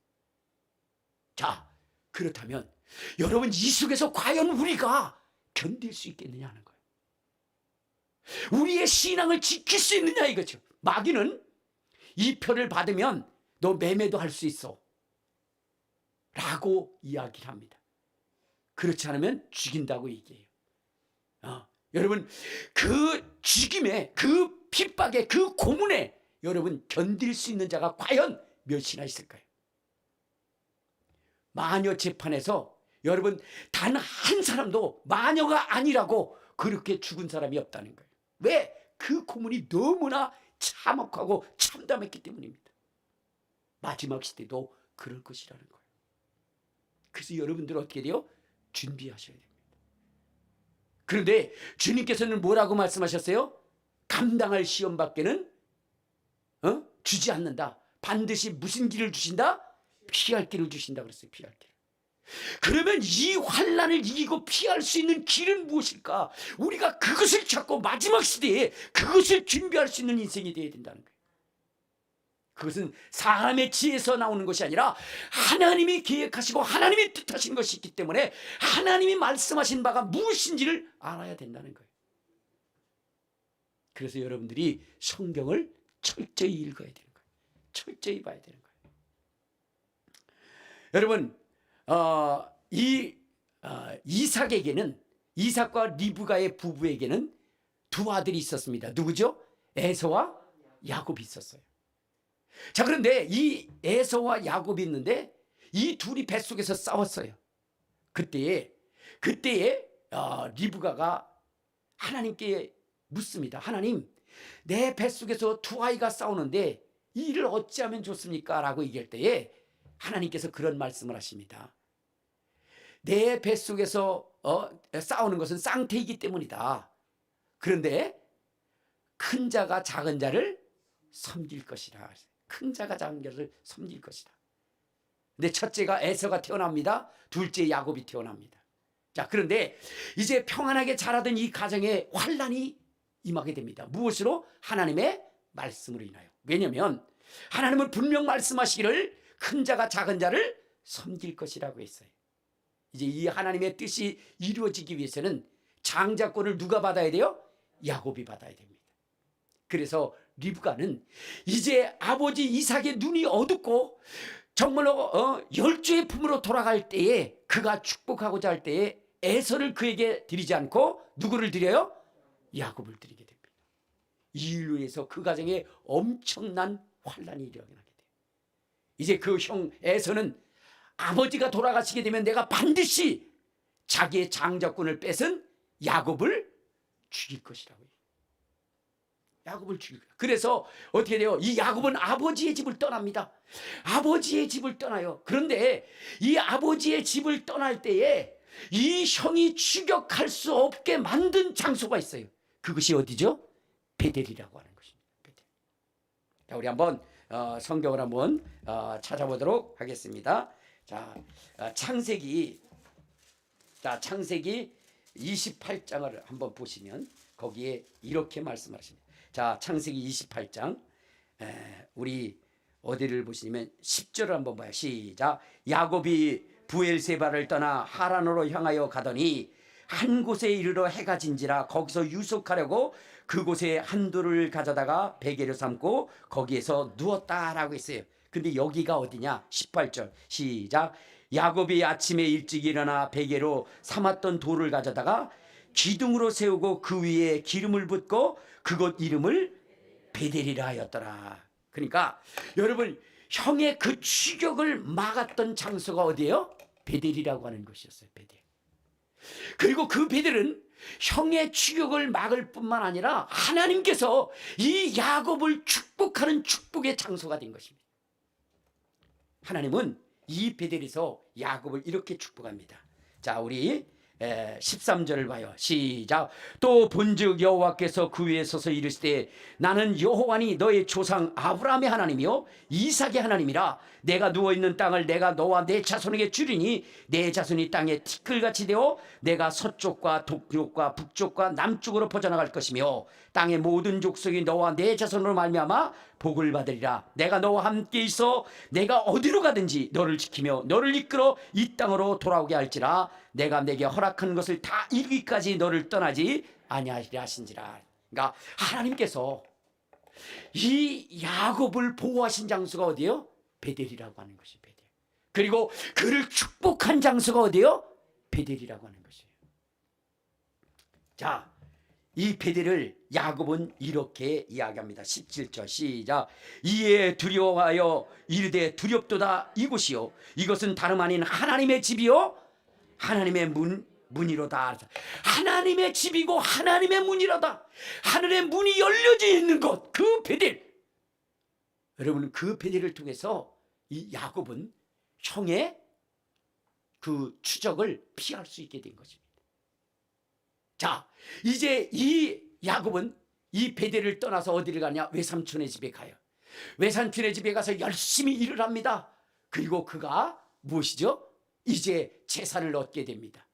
자, 그렇다면 여러분 이 속에서 과연 우리가 견딜 수 있겠느냐 하는 거예요. 우리의 신앙을 지킬 수 있느냐 이거죠. 마귀는 이 표를 받으면 너 매매도 할 수 있어 라고 이야기를 합니다. 그렇지 않으면 죽인다고 얘기해요. 여러분 그 죽임에, 그 핍박에, 그 고문에 여러분 견딜 수 있는 자가 과연 몇이나 있을까요? 마녀 재판에서 여러분 단 한 사람도 마녀가 아니라고 그렇게 죽은 사람이 없다는 거예요. 왜? 그 고문이 너무나 참혹하고 참담했기 때문입니다. 마지막 시대도 그럴 것이라는 거예요. 그래서 여러분들 어떻게 돼요? 준비하셔야 됩니다. 그런데 주님께서는 뭐라고 말씀하셨어요? 감당할 시험밖에는 주지 않는다. 반드시 무슨 길을 주신다? 피할 길을 주신다 그랬어요. 피할 길. 그러면 이 환난을 이기고 피할 수 있는 길은 무엇일까? 우리가 그것을 찾고 마지막 시대에 그것을 준비할 수 있는 인생이 되어야 된다는 거예요. 그것은 사람의 지혜에서 나오는 것이 아니라 하나님이 계획하시고 하나님이 뜻하신 것이 있기 때문에 하나님이 말씀하신 바가 무엇인지를 알아야 된다는 거예요. 그래서 여러분들이 성경을 철저히 읽어야 되는 거예요. 철저히 봐야 되는 거예요. 여러분 이삭에게는, 이삭과 리브가의 부부에게는 두 아들이 있었습니다. 누구죠? 에서와 야곱이 있었어요. 자, 그런데 이 에서와 야곱이 있는데 이 둘이 뱃속에서 싸웠어요. 그때에 리브가가 하나님께 묻습니다. 하나님, 내 뱃속에서 두 아이가 싸우는데 이 일을 어찌하면 좋습니까? 라고 얘기할 때에 하나님께서 그런 말씀을 하십니다. 내 뱃속에서 싸우는 것은 쌍태이기 때문이다. 그런데 큰 자가 작은 자를 섬길 것이라. 큰 자가 작은 자를 섬길 것이다. 근데 첫째가 에서가 태어납니다. 둘째 야곱이 태어납니다. 자, 그런데 이제 평안하게 자라던 이 가정에 환란이 임하게 됩니다. 무엇으로? 하나님의 말씀으로 인하여. 왜냐하면 하나님은 분명 말씀하시기를 큰 자가 작은 자를 섬길 것이라고 했어요. 이제 이 하나님의 뜻이 이루어지기 위해서는 장자권을 누가 받아야 돼요? 야곱이 받아야 됩니다. 그래서 리브가는 이제 아버지 이삭의 눈이 어둡고 정말로 열조의 품으로 돌아갈 때에, 그가 축복하고자 할 때에 에서를 그에게 드리지 않고 누구를 드려요? 야곱을 드리게 됩니다. 이 일로 해서 그 가정에 엄청난 환란이 일어나게 돼요. 이제 그 형 에서는 아버지가 돌아가시게 되면 내가 반드시 자기의 장자권을 뺏은 야곱을 죽일 것이라고 해요. 야곱을 죽일 거예요. 그래서 어떻게 돼요? 이 야곱은 아버지의 집을 떠납니다. 아버지의 집을 떠나요. 그런데 이 아버지의 집을 떠날 때에 이 형이 추격할 수 없게 만든 장소가 있어요. 그것이 어디죠? 베델이라고 하는 것입니다. 베델. 자, 우리 한번 성경을 한번 찾아보도록 하겠습니다. 자, 창세기 28장을 한번 보시면 거기에 이렇게 말씀하십니다. 자, 창세기 28장 우리 어디를 보시냐면 10절을 한번 봐요. 시작. 야곱이 부엘세바를 떠나 하란으로 향하여 가더니 한 곳에 이르러 해가 진지라 거기서 유숙하려고 그곳에 한 돌을 가져다가 베개로 삼고 거기에서 누웠다라고 했어요. 근데 여기가 어디냐? 18절 시작. 야곱이 아침에 일찍 일어나 베개로 삼았던 돌을 가져다가 기둥으로 세우고 그 위에 기름을 붓고 그곳 이름을 베델이라 하였더라. 그러니까 여러분, 형의 그 추격을 막았던 장소가 어디예요? 베델이라고 하는 것이었어요. 베델. 그리고 그 베델은 형의 추격을 막을 뿐만 아니라 하나님께서 이 야곱을 축복하는 축복의 장소가 된 것입니다. 하나님은 이 베델에서 야곱을 이렇게 축복합니다. 자, 우리 13절을 봐요. 시작. 또 본즉 여호와께서 그 위에 서서 이르시되 나는 여호와니 너의 조상 아브라함의 하나님이요 이삭의 하나님이라. 내가 누워있는 땅을 내가 너와 내 자손에게 주리니 내 자손이 땅에 티끌같이 되어 내가 서쪽과 동쪽과 북쪽과 남쪽으로 퍼져나갈 것이며 땅의 모든 족속이 너와 내 자손으로 말미암아 복을 받으리라. 내가 너와 함께 있어 내가 어디로 가든지 너를 지키며 너를 이끌어 이 땅으로 돌아오게 할지라. 내가 내게 허락한 것을 다 이루기까지 너를 떠나지 아니하리라 하신지라. 그러니까 하나님께서 이 야곱을 보호하신 장소가 어디예요? 베델이라고 하는 것이 베델. 그리고 그를 축복한 장소가 어디예요? 베델이라고 하는 것이에요. 자, 이 베델을 야곱은 이렇게 이야기합니다. 17절 시작. 이에 두려워하여 이르되 두렵도다 이곳이요 이것은 다름 아닌 하나님의 집이요 하나님의 문이로다. 하나님의 집이고 하나님의 문이로다. 하늘의 문이 열려져 있는 것, 그 베델. 여러분, 그 베델을 통해서 이 야곱은 형의 그 추적을 피할 수 있게 된 것입니다. 자, 이제 이 야곱은 이 베델을 떠나서 어디를 가냐? 외삼촌의 집에 가요. 외삼촌의 집에 가서 열심히 일을 합니다. 그리고 그가 무엇이죠? 이제 재산을 얻게 됩니다.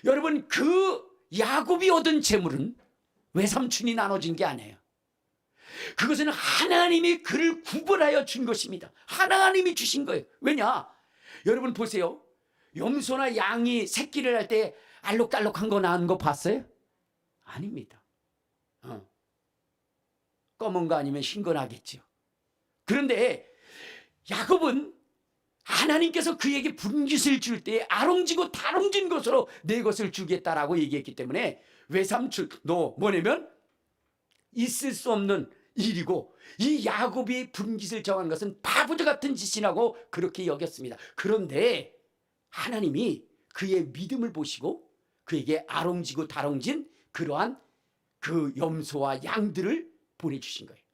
여러분, 그 야곱이 얻은 재물은 외삼촌이 나눠준 게 아니에요. 그것은 하나님이 그를 구별하여 준 것입니다. 하나님이 주신 거예요. 왜냐? 여러분 보세요. 염소나 양이 새끼를 할 때 알록달록한 거 낳은 거 봤어요? 아닙니다. 검은 거 아니면 흰 거 나겠죠. 그런데 야곱은 하나님께서 그에게 분깃을 줄 때 아롱지고 다롱진 것으로 내 것을 주겠다라고 얘기했기 때문에 외삼촌 너 뭐냐면 있을 수 없는 일이고 이 야곱이 분깃을 정한 것은 바보자 같은 짓이라고 그렇게 여겼습니다. 그런데 하나님이 그의 믿음을 보시고 그에게 아롱지고 다롱진 그러한 그 염소와 양들을 보내주신 거예요.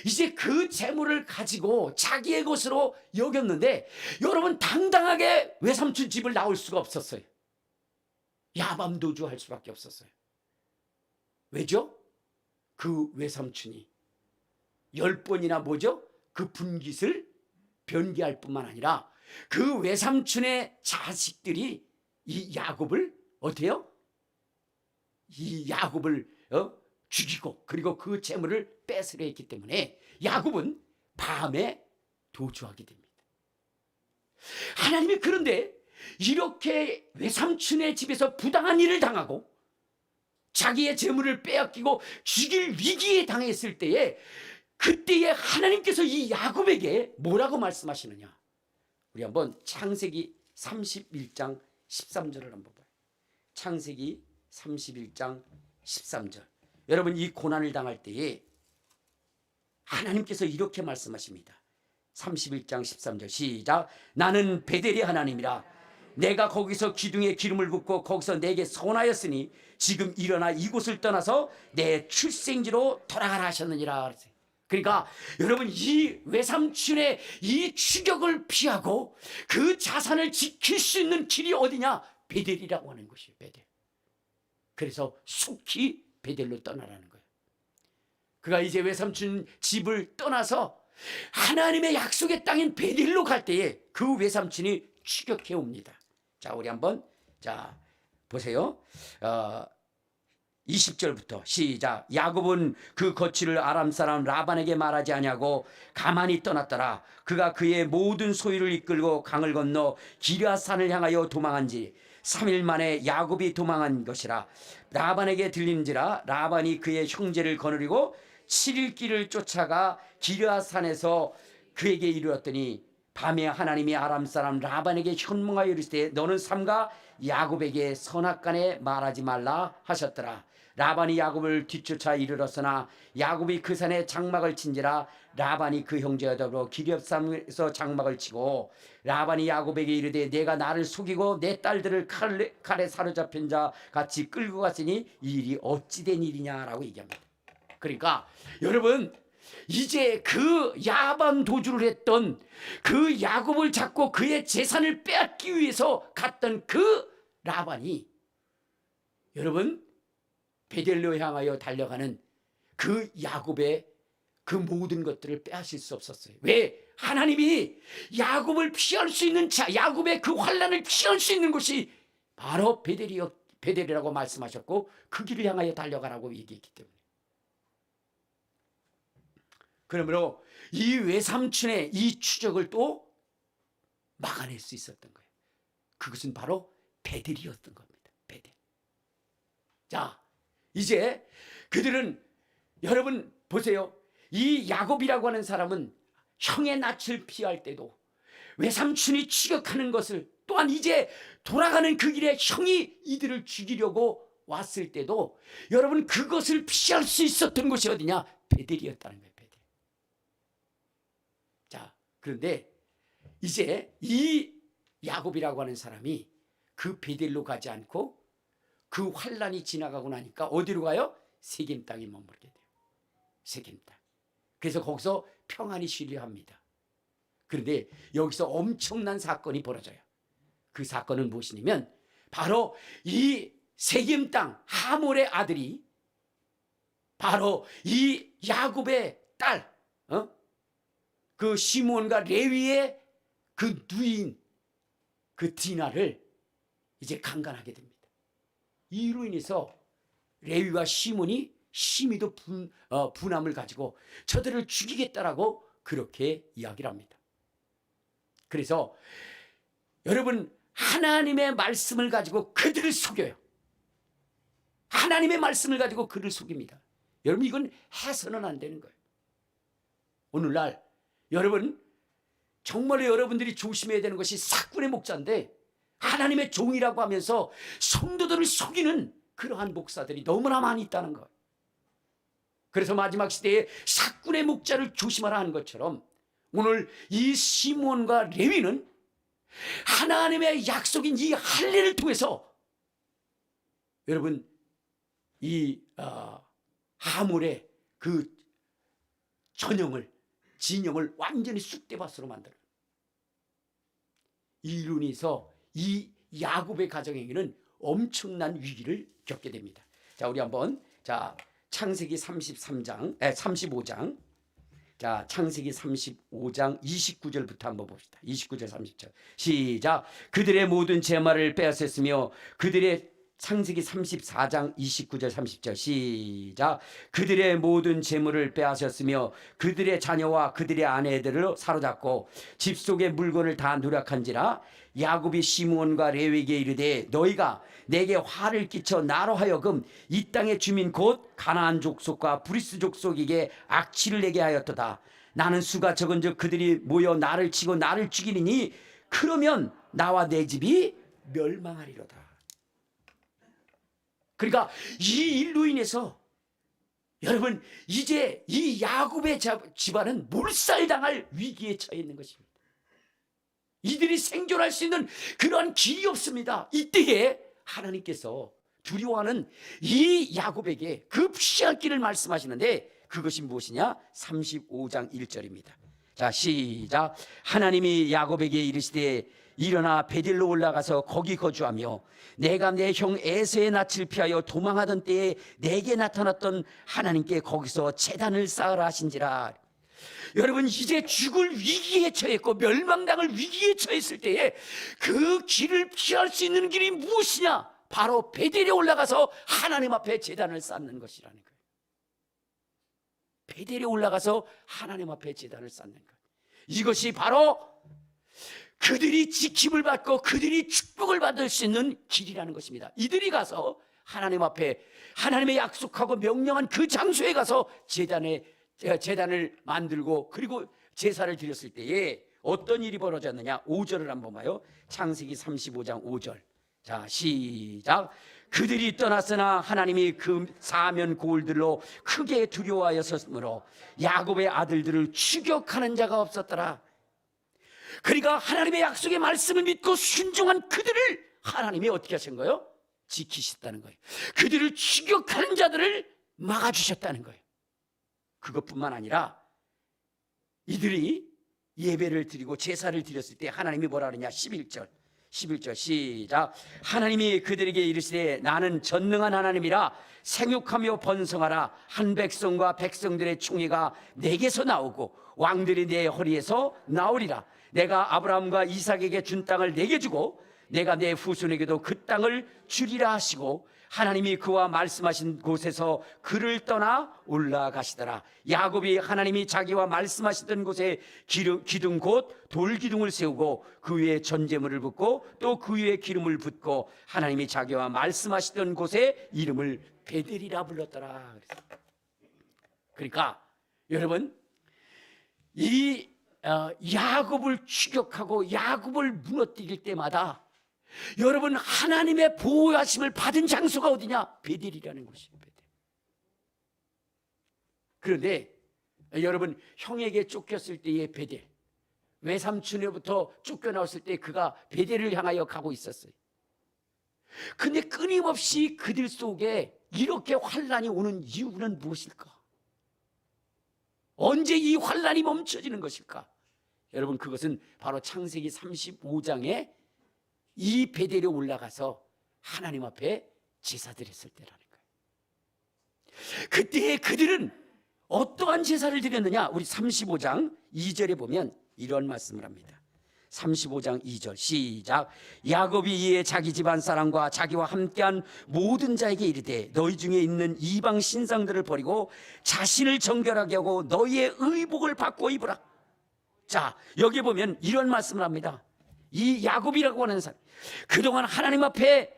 이제 그 재물을 가지고 자기의 것으로 여겼는데 여러분 당당하게 외삼촌 집을 나올 수가 없었어요. 야밤도주할 수밖에 없었어요. 왜죠? 그 외삼촌이 10번이나 뭐죠? 그 분깃을 변개할 뿐만 아니라 그 외삼촌의 자식들이 이 야곱을 어때요? 이 야곱을 죽이고 그리고 그 재물을 뺏으려 했기 때문에 야곱은 밤에 도주하게 됩니다. 하나님이 그런데 이렇게 외삼촌의 집에서 부당한 일을 당하고 자기의 재물을 빼앗기고 죽일 위기에 당했을 때에 그때에 하나님께서 이 야곱에게 뭐라고 말씀하시느냐? 우리 한번 창세기 31장 13절을 한번 봐요. 창세기 31장 13절. 여러분 이 고난을 당할 때에 하나님께서 이렇게 말씀하십니다. 31장 13절 시작. 나는 베델의 하나님이라. 내가 거기서 기둥에 기름을 붓고 거기서 내게 선하였으니 지금 일어나 이곳을 떠나서 내 출생지로 돌아가라 하셨느니라. 그러니까 여러분 이 외삼촌의 이 추격을 피하고 그 자산을 지킬 수 있는 길이 어디냐? 베델이라고 하는 것이에요. 베델. 그래서 속히 베델로 떠나라는 거예요. 그가 이제 외삼촌 집을 떠나서 하나님의 약속의 땅인 베델로 갈 때에 그 외삼촌이 추격해 옵니다. 자, 우리 한번 자 보세요. 20절부터 시작. 야곱은 그 거취를 아람 사람 라반에게 말하지 아니하고 가만히 떠났더라. 그가 그의 모든 소유를 이끌고 강을 건너 기럇산을 향하여 도망한지 3일 만에 야곱이 도망한 것이라. 라반에게 들린지라. 라반이 그의 형제를 거느리고 7일 길을 쫓아가 기럇산에서 그에게 이르렀더니 밤에 하나님이 아람 사람 라반에게 현몽하여 이르시되 너는 삼가 야곱에게 선악간에 말하지 말라 하셨더라. 라반이 야곱을 뒤쫓아 이르렀으나 야곱이 그 산에 장막을 친지라. 라반이 그 형제와 더불어 기럇산에서 장막을 치고 라반이 야곱에게 이르되 내가 나를 속이고 내 딸들을 칼에 사로잡힌 자 같이 끌고 갔으니 이 일이 어찌 된 일이냐라고 얘기합니다. 그러니까 여러분 이제 그 야반 도주를 했던 그 야곱을 잡고 그의 재산을 빼앗기 위해서 갔던 그 라반이 여러분 베델로 향하여 달려가는 그 야곱의 그 모든 것들을 빼앗을 수 없었어요. 왜? 하나님이 야곱을 피할 수 있는 야곱의 그 환난을 피할 수 있는 곳이 바로 베델이라고 말씀하셨고 그 길을 향하여 달려가라고 얘기했기 때문에. 그러므로 이 외삼촌의 이 추적을 또 막아낼 수 있었던 거예요. 그것은 바로 베델이었던 겁니다. 베델. 자, 이제 그들은 여러분 보세요. 이 야곱이라고 하는 사람은 형의 낯을 피할 때도 외삼촌이 추격하는 것을 또한 이제 돌아가는 그 길에 형이 이들을 죽이려고 왔을 때도 여러분 그것을 피할 수 있었던 곳이 어디냐? 베델이었다는 거예요. 베델. 자, 그런데 이제 이 야곱이라고 하는 사람이 그 베델로 가지 않고 그 환란이 지나가고 나니까 어디로 가요? 세겜 땅에 머물게 돼요. 세겜 땅. 그래서 거기서 평안히 쉬려 합니다. 그런데 여기서 엄청난 사건이 벌어져요. 그 사건은 무엇이냐면 바로 이 세겜 땅 하몰의 아들이 바로 이 야곱의 딸, 그 시므온과 레위의 그 누이인 그 디나를 이제 강간하게 됩니다. 이로 인해서 레위와 시몬이 심히도 분함을 가지고 저들을 죽이겠다라고 그렇게 이야기를 합니다. 그래서 여러분 하나님의 말씀을 가지고 그들을 속여요. 하나님의 말씀을 가지고 그를 속입니다. 여러분 이건 해서는 안 되는 거예요. 오늘날 여러분 정말로 여러분들이 조심해야 되는 것이 사꾼의 목자인데 하나님의 종이라고 하면서 성도들을 속이는 그러한 목사들이 너무나 많이 있다는 거예요. 그래서 마지막 시대에 사꾼의 목자를 조심하라 하는 것처럼 오늘 이 시므온과 레위는 하나님의 약속인 이 할례를 통해서 여러분 이 하몰의 그 진영을 완전히 쑥대밭으로 만들어요. 이로 인해서 이 야곱의 가정에게는 엄청난 위기를 겪게 됩니다. 자, 우리 한번 창세기 35장. 자, 창세기 35장 29절부터 한번 봅시다. 29절 30절. 시작. 그들의 모든 재물을 빼앗았으며 그들의 창세기 34장 29절 30절 시작. 그들의 모든 재물을 빼앗았으며 그들의 자녀와 그들의 아내들을 사로잡고 집 속의 물건을 다 누락한지라. 야곱이 시므온과 레위에게 이르되 너희가 내게 화를 끼쳐 나로 하여금 이 땅의 주민 곧 가나안 족속과 브리스 족속에게 악취를 내게 하였도다. 나는 수가 적은즉 그들이 모여 나를 치고 나를 죽이리니 그러면 나와 내 집이 멸망하리로다. 그러니까 이 일로 인해서 여러분 이제 이 야곱의 집안은 몰살당할 위기에 처해 있는 것입니다. 이들이 생존할 수 있는 그러한 길이 없습니다. 이때에 하나님께서 두려워하는 이 야곱에게 그 피할 길을 말씀하시는데 그것이 무엇이냐? 35장 1절입니다. 자, 시작. 하나님이 야곱에게 이르시되 일어나 베델로 올라가서 거기 거주하며 내가 내 형 에서의 낯을 피하여 도망하던 때에 내게 나타났던 하나님께 거기서 제단을 쌓으라 하신지라. 여러분 이제 죽을 위기에 처했고 멸망당할 위기에 처했을 때에 그 길을 피할 수 있는 길이 무엇이냐? 바로 베델에 올라가서 하나님 앞에 제단을 쌓는 것이라는 거예요. 베델에 올라가서 하나님 앞에 제단을 쌓는 것. 이것이 바로 그들이 지킴을 받고 그들이 축복을 받을 수 있는 길이라는 것입니다. 이들이 가서 하나님 앞에 하나님의 약속하고 명령한 그 장소에 가서 제단을 만들고 그리고 제사를 드렸을 때에 어떤 일이 벌어졌느냐? 5절을 한번 봐요. 창세기 35장 5절. 자, 시작. 그들이 떠났으나 하나님이 그 사면 고울들로 크게 두려워하였으므로 야곱의 아들들을 추격하는 자가 없었더라. 그러니까 하나님의 약속의 말씀을 믿고 순종한 그들을 하나님이 어떻게 하신 거예요? 지키셨다는 거예요. 그들을 추격하는 자들을 막아주셨다는 거예요. 그것뿐만 아니라 이들이 예배를 드리고 제사를 드렸을 때 하나님이 뭐라 그러냐? 11절 11절 시작. 하나님이 그들에게 이르시되 나는 전능한 하나님이라 생육하며 번성하라. 한 백성과 백성들의 총회가 내게서 나오고 왕들이 내 허리에서 나오리라. 내가 아브라함과 이삭에게 준 땅을 내게 주고 내가 내 후손에게도 그 땅을 주리라 하시고 하나님이 그와 말씀하신 곳에서 그를 떠나 올라가시더라. 야곱이 하나님이 자기와 말씀하시던 곳에 기둥 곧 돌기둥을 세우고 그 위에 전제물을 붓고 또 그 위에 기름을 붓고 하나님이 자기와 말씀하시던 곳에 이름을 베델이라 불렀더라. 그러니까 여러분 이 야곱을 추격하고 야곱을 무너뜨릴 때마다 여러분 하나님의 보호하심을 받은 장소가 어디냐? 베델이라는 곳이에요. 베델. 그런데 여러분 형에게 쫓겼을 때의 베델, 외삼촌으로부터 쫓겨나왔을 때 그가 베델을 향하여 가고 있었어요. 근데 끊임없이 그들 속에 이렇게 환란이 오는 이유는 무엇일까? 언제 이 환란이 멈춰지는 것일까? 여러분 그것은 바로 창세기 35장에 이 베델에 올라가서 하나님 앞에 제사드렸을 때라는 거예요. 그때 그들은 어떠한 제사를 드렸느냐? 우리 35장 2절에 보면 이런 말씀을 합니다. 35장 2절 시작. 야곱이 이에 자기 집안 사람과 자기와 함께한 모든 자에게 이르되 너희 중에 있는 이방 신상들을 버리고 자신을 정결하게 하고 너희의 의복을 바꿔 입으라. 자, 여기 보면 이런 말씀을 합니다. 이 야곱이라고 하는 사람 그동안 하나님 앞에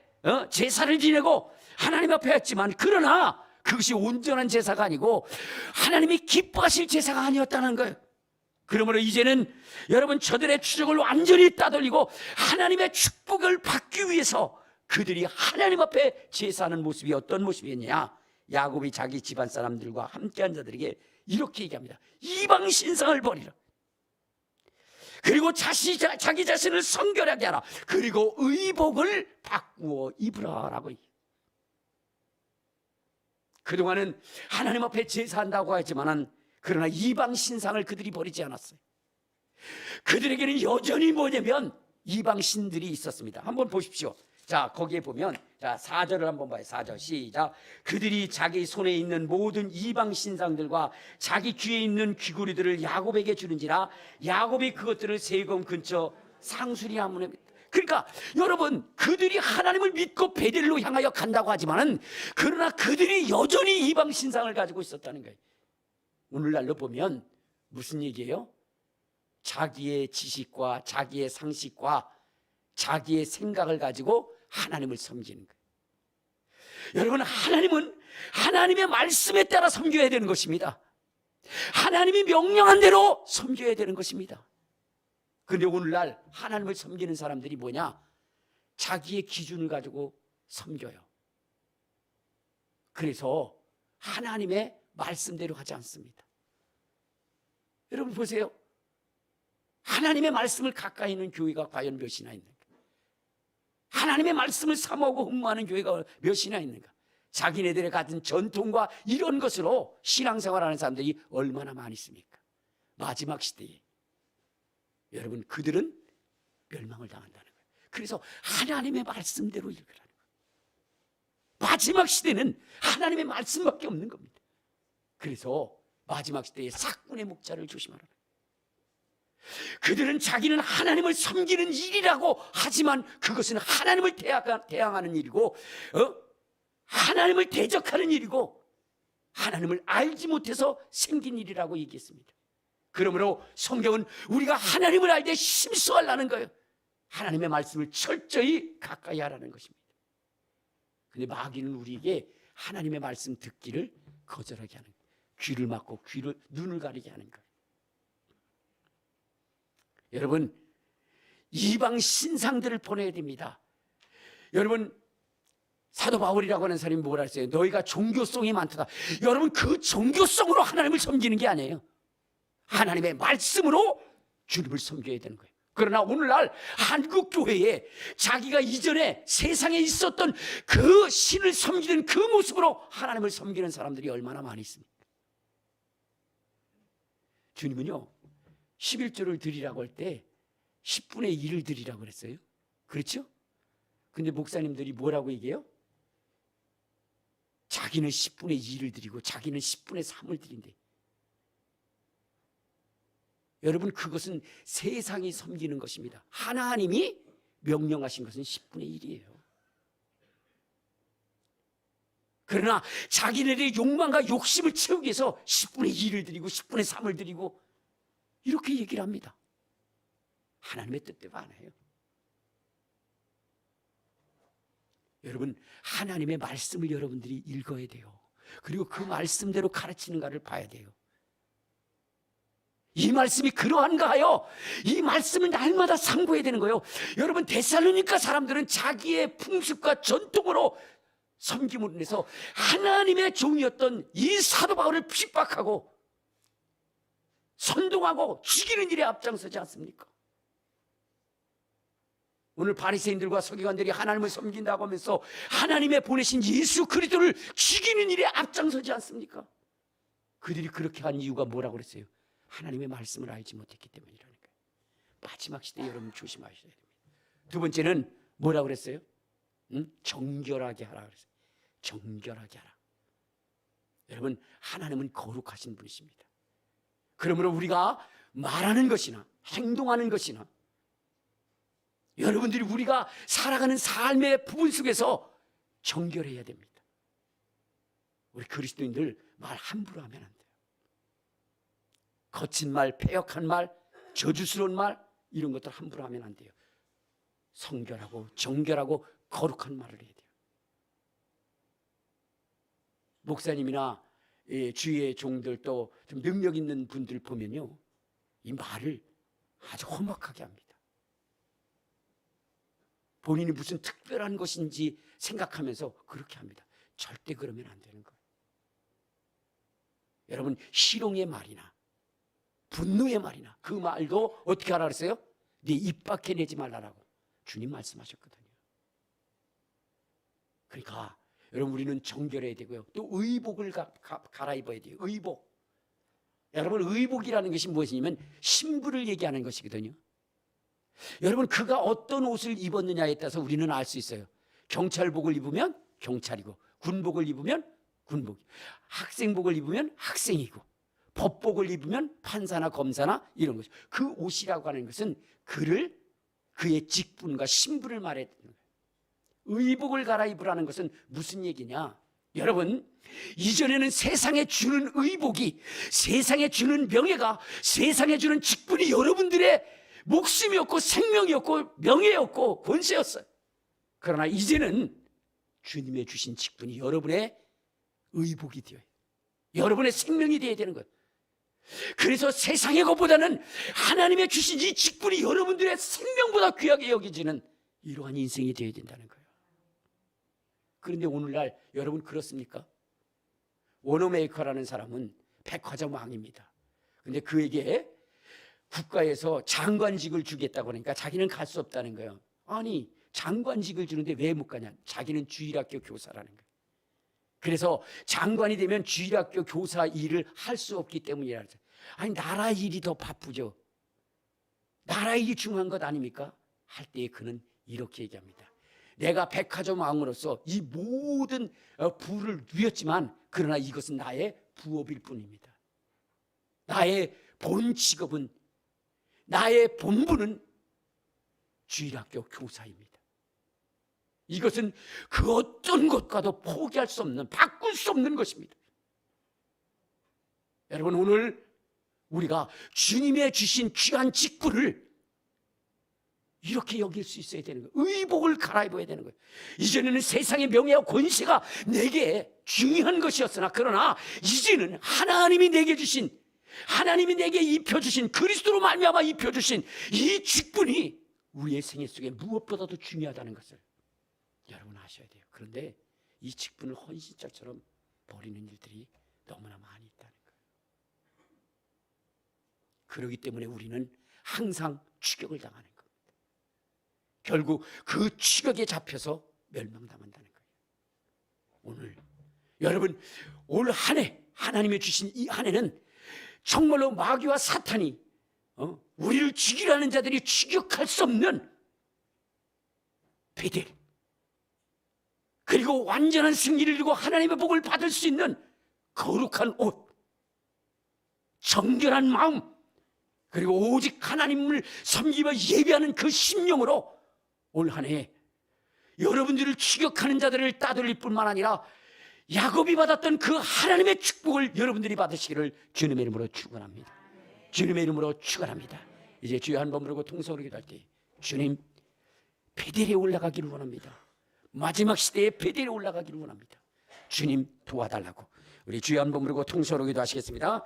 제사를 지내고 하나님 앞에 했지만 그러나 그것이 온전한 제사가 아니고 하나님이 기뻐하실 제사가 아니었다는 거예요. 그러므로 이제는 여러분 저들의 추적을 완전히 따돌리고 하나님의 축복을 받기 위해서 그들이 하나님 앞에 제사하는 모습이 어떤 모습이었냐? 야곱이 자기 집안 사람들과 함께한 자들에게 이렇게 얘기합니다. 이방 신상을 버리라. 그리고 자기 자신을 성결하게 하라. 그리고 의복을 바꾸어 입으라라고. 그동안은 하나님 앞에 제사한다고 했지만은 그러나 이방 신상을 그들이 버리지 않았어요. 그들에게는 여전히 뭐냐면 이방 신들이 있었습니다. 한번 보십시오. 자, 거기에 보면 자 4절을 한번 봐요. 4절 시작. 그들이 자기 손에 있는 모든 이방 신상들과 자기 귀에 있는 귀고리들을 야곱에게 주는지라 야곱이 그것들을 세금 근처 상수리 나무에. 그러니까 여러분 그들이 하나님을 믿고 베델로 향하여 간다고 하지만은 그러나 그들이 여전히 이방 신상을 가지고 있었다는 거예요. 오늘날로 보면 무슨 얘기예요? 자기의 지식과 자기의 상식과 자기의 생각을 가지고 하나님을 섬기는 거예요. 여러분 하나님은 하나님의 말씀에 따라 섬겨야 되는 것입니다. 하나님이 명령한 대로 섬겨야 되는 것입니다. 그런데 오늘날 하나님을 섬기는 사람들이 뭐냐? 자기의 기준을 가지고 섬겨요. 그래서 하나님의 말씀대로 하지 않습니다. 여러분 보세요. 하나님의 말씀을 가까이 있는 교회가 과연 몇이나 있는가? 하나님의 말씀을 사모하고 흠모하는 교회가 몇이나 있는가? 자기네들의 같은 전통과 이런 것으로 신앙생활하는 사람들이 얼마나 많이 있습니까? 마지막 시대에 여러분 그들은 멸망을 당한다는 거예요. 그래서 하나님의 말씀대로 읽으라는 거예요. 마지막 시대는 하나님의 말씀밖에 없는 겁니다. 그래서 마지막 시대에 사꾼의 목자를 조심하라. 그들은 자기는 하나님을 섬기는 일이라고 하지만 그것은 하나님을 대항하는 일이고 하나님을 대적하는 일이고 하나님을 알지 못해서 생긴 일이라고 얘기했습니다. 그러므로 성경은 우리가 하나님을 알 때 힘써하라는 거예요. 하나님의 말씀을 철저히 가까이 하라는 것입니다. 그런데 마귀는 우리에게 하나님의 말씀 듣기를 거절하게 하는 거예요. 귀를 막고 눈을 가리게 하는 거예요. 여러분 이방 신상들을 보내야 됩니다. 여러분 사도 바울이라고 하는 사람이 뭐라 했어요? 너희가 종교성이 많다. 여러분 그 종교성으로 하나님을 섬기는 게 아니에요. 하나님의 말씀으로 주님을 섬겨야 되는 거예요. 그러나 오늘날 한국 교회에 자기가 이전에 세상에 있었던 그 신을 섬기는 그 모습으로 하나님을 섬기는 사람들이 얼마나 많이 있습니까? 주님은요 11조를 드리라고 할 때 10분의 1을 드리라고 그랬어요. 그렇죠? 근데 목사님들이 뭐라고 얘기해요? 자기는 10분의 2를 드리고 자기는 10분의 3을 드린대. 여러분, 그것은 세상이 섬기는 것입니다. 하나님이 명령하신 것은 10분의 1이에요. 그러나 자기네들의 욕망과 욕심을 채우기 위해서 10분의 2를 드리고 10분의 3을 드리고 이렇게 얘기를 합니다. 하나님의 뜻대로 안 해요. 여러분, 하나님의 말씀을 여러분들이 읽어야 돼요. 그리고 그 말씀대로 가르치는가를 봐야 돼요. 이 말씀이 그러한가 하여 이 말씀을 날마다 상고해야 되는 거예요. 여러분, 데살로니가 사람들은 자기의 풍습과 전통으로 섬김으로 인해서 하나님의 종이었던 이 사도 바울을 핍박하고 선동하고 죽이는 일에 앞장서지 않습니까? 오늘 바리새인들과 서기관들이 하나님을 섬긴다고 하면서 하나님의 보내신 예수 그리스도를 죽이는 일에 앞장서지 않습니까? 그들이 그렇게 한 이유가 뭐라고 그랬어요? 하나님의 말씀을 알지 못했기 때문이라는 거예요. 마지막 시대 여러분 조심하셔야 됩니다. 두 번째는 뭐라고 그랬어요? 정결하게 하라 그랬어요. 정결하게 하라. 여러분, 하나님은 거룩하신 분이십니다. 그러므로 우리가 말하는 것이나 행동하는 것이나 여러분들이 우리가 살아가는 삶의 부분 속에서 정결해야 됩니다. 우리 그리스도인들 말 함부로 하면 안 돼요. 거친 말, 패역한 말, 저주스러운 말 이런 것들 함부로 하면 안 돼요. 성결하고 정결하고 거룩한 말을 해야 돼요. 목사님이나 주위의 종들 또 좀 능력 있는 분들 보면요, 이 말을 아주 험악하게 합니다. 본인이 무슨 특별한 것인지 생각하면서 그렇게 합니다. 절대 그러면 안 되는 거예요. 여러분, 희롱의 말이나 분노의 말이나 그 말도 어떻게 하라 그랬어요? 네 입 밖에 내지 말라라고 주님 말씀하셨거든요. 그러니까 여러분, 우리는 정결해야 되고요. 또 의복을 갈아입어야 돼요. 의복. 여러분, 의복이라는 것이 무엇이냐면 신부를 얘기하는 것이거든요. 여러분, 그가 어떤 옷을 입었느냐에 따라서 우리는 알 수 있어요. 경찰복을 입으면 경찰이고, 군복을 입으면 군복, 학생복을 입으면 학생이고, 법복을 입으면 판사나 검사나 이런 거죠. 그 옷이라고 하는 것은 그의 직분과 신분을 말해야 되는 거예요. 의복을 갈아입으라는 것은 무슨 얘기냐? 여러분, 이전에는 세상에 주는 의복이, 세상에 주는 명예가, 세상에 주는 직분이 여러분들의 목숨이었고 생명이었고 명예였고 권세였어요. 그러나 이제는 주님의 주신 직분이 여러분의 의복이 되어요. 여러분의 생명이 되어야 되는 거예요. 그래서 세상의 것보다는 하나님의 주신 이 직분이 여러분들의 생명보다 귀하게 여겨지는 이러한 인생이 되어야 된다는 거예요. 그런데 오늘날 여러분 그렇습니까? 워너메이커라는 사람은 백화점 왕입니다. 그런데 그에게 국가에서 장관직을 주겠다고 하니까 자기는 갈 수 없다는 거예요. 아니, 장관직을 주는데 왜 못 가냐? 자기는 주일학교 교사라는 거예요. 그래서 장관이 되면 주일학교 교사 일을 할 수 없기 때문이라는 거예요. 아니, 나라 일이 더 바쁘죠. 나라 일이 중요한 것 아닙니까? 할 때에 그는 이렇게 얘기합니다. 내가 백화점 왕으로서 이 모든 부를 누렸지만 그러나 이것은 나의 부업일 뿐입니다. 나의 본 직업은, 나의 본분은 주일학교 교사입니다. 이것은 그 어떤 것과도 포기할 수 없는, 바꿀 수 없는 것입니다. 여러분, 오늘 우리가 주님의 주신 귀한 직분을 이렇게 여길 수 있어야 되는 거예요. 의복을 갈아입어야 되는 거예요. 이전에는 세상의 명예와 권세가 내게 중요한 것이었으나 그러나 이제는 하나님이 내게 주신, 하나님이 내게 입혀주신, 그리스도로 말미암아 입혀주신 이 직분이 우리의 생애 속에 무엇보다도 중요하다는 것을 여러분 아셔야 돼요. 그런데 이 직분을 헌신자처럼 버리는 일들이 너무나 많이 있다는 거예요. 그렇기 때문에 우리는 항상 추격을 당하는 겁니다. 결국 그 추격에 잡혀서 멸망당한다는 거예요. 오늘 여러분, 올 한 해 하나님이 주신 이 한 해는 정말로 마귀와 사탄이 우리를 죽이려는 자들이 추격할 수 없는 베델, 그리고 완전한 승리를 이루고 하나님의 복을 받을 수 있는 거룩한 옷, 정결한 마음, 그리고 오직 하나님을 섬기며 예배하는 그 심령으로 올 한 해 여러분들을 추격하는 자들을 따돌릴 뿐만 아니라 야곱이 받았던 그 하나님의 축복을 여러분들이 받으시기를 주님의 이름으로 축원합니다. 주님의 이름으로 축원합니다. 이제 주여 한 번 부르고 통성으로 기도할 때, 주님, 베델에 올라가기를 원합니다. 마지막 시대에 베델에 올라가기를 원합니다. 주님 도와달라고 우리 주여 한 번 부르고 통성으로 기도하시겠습니다.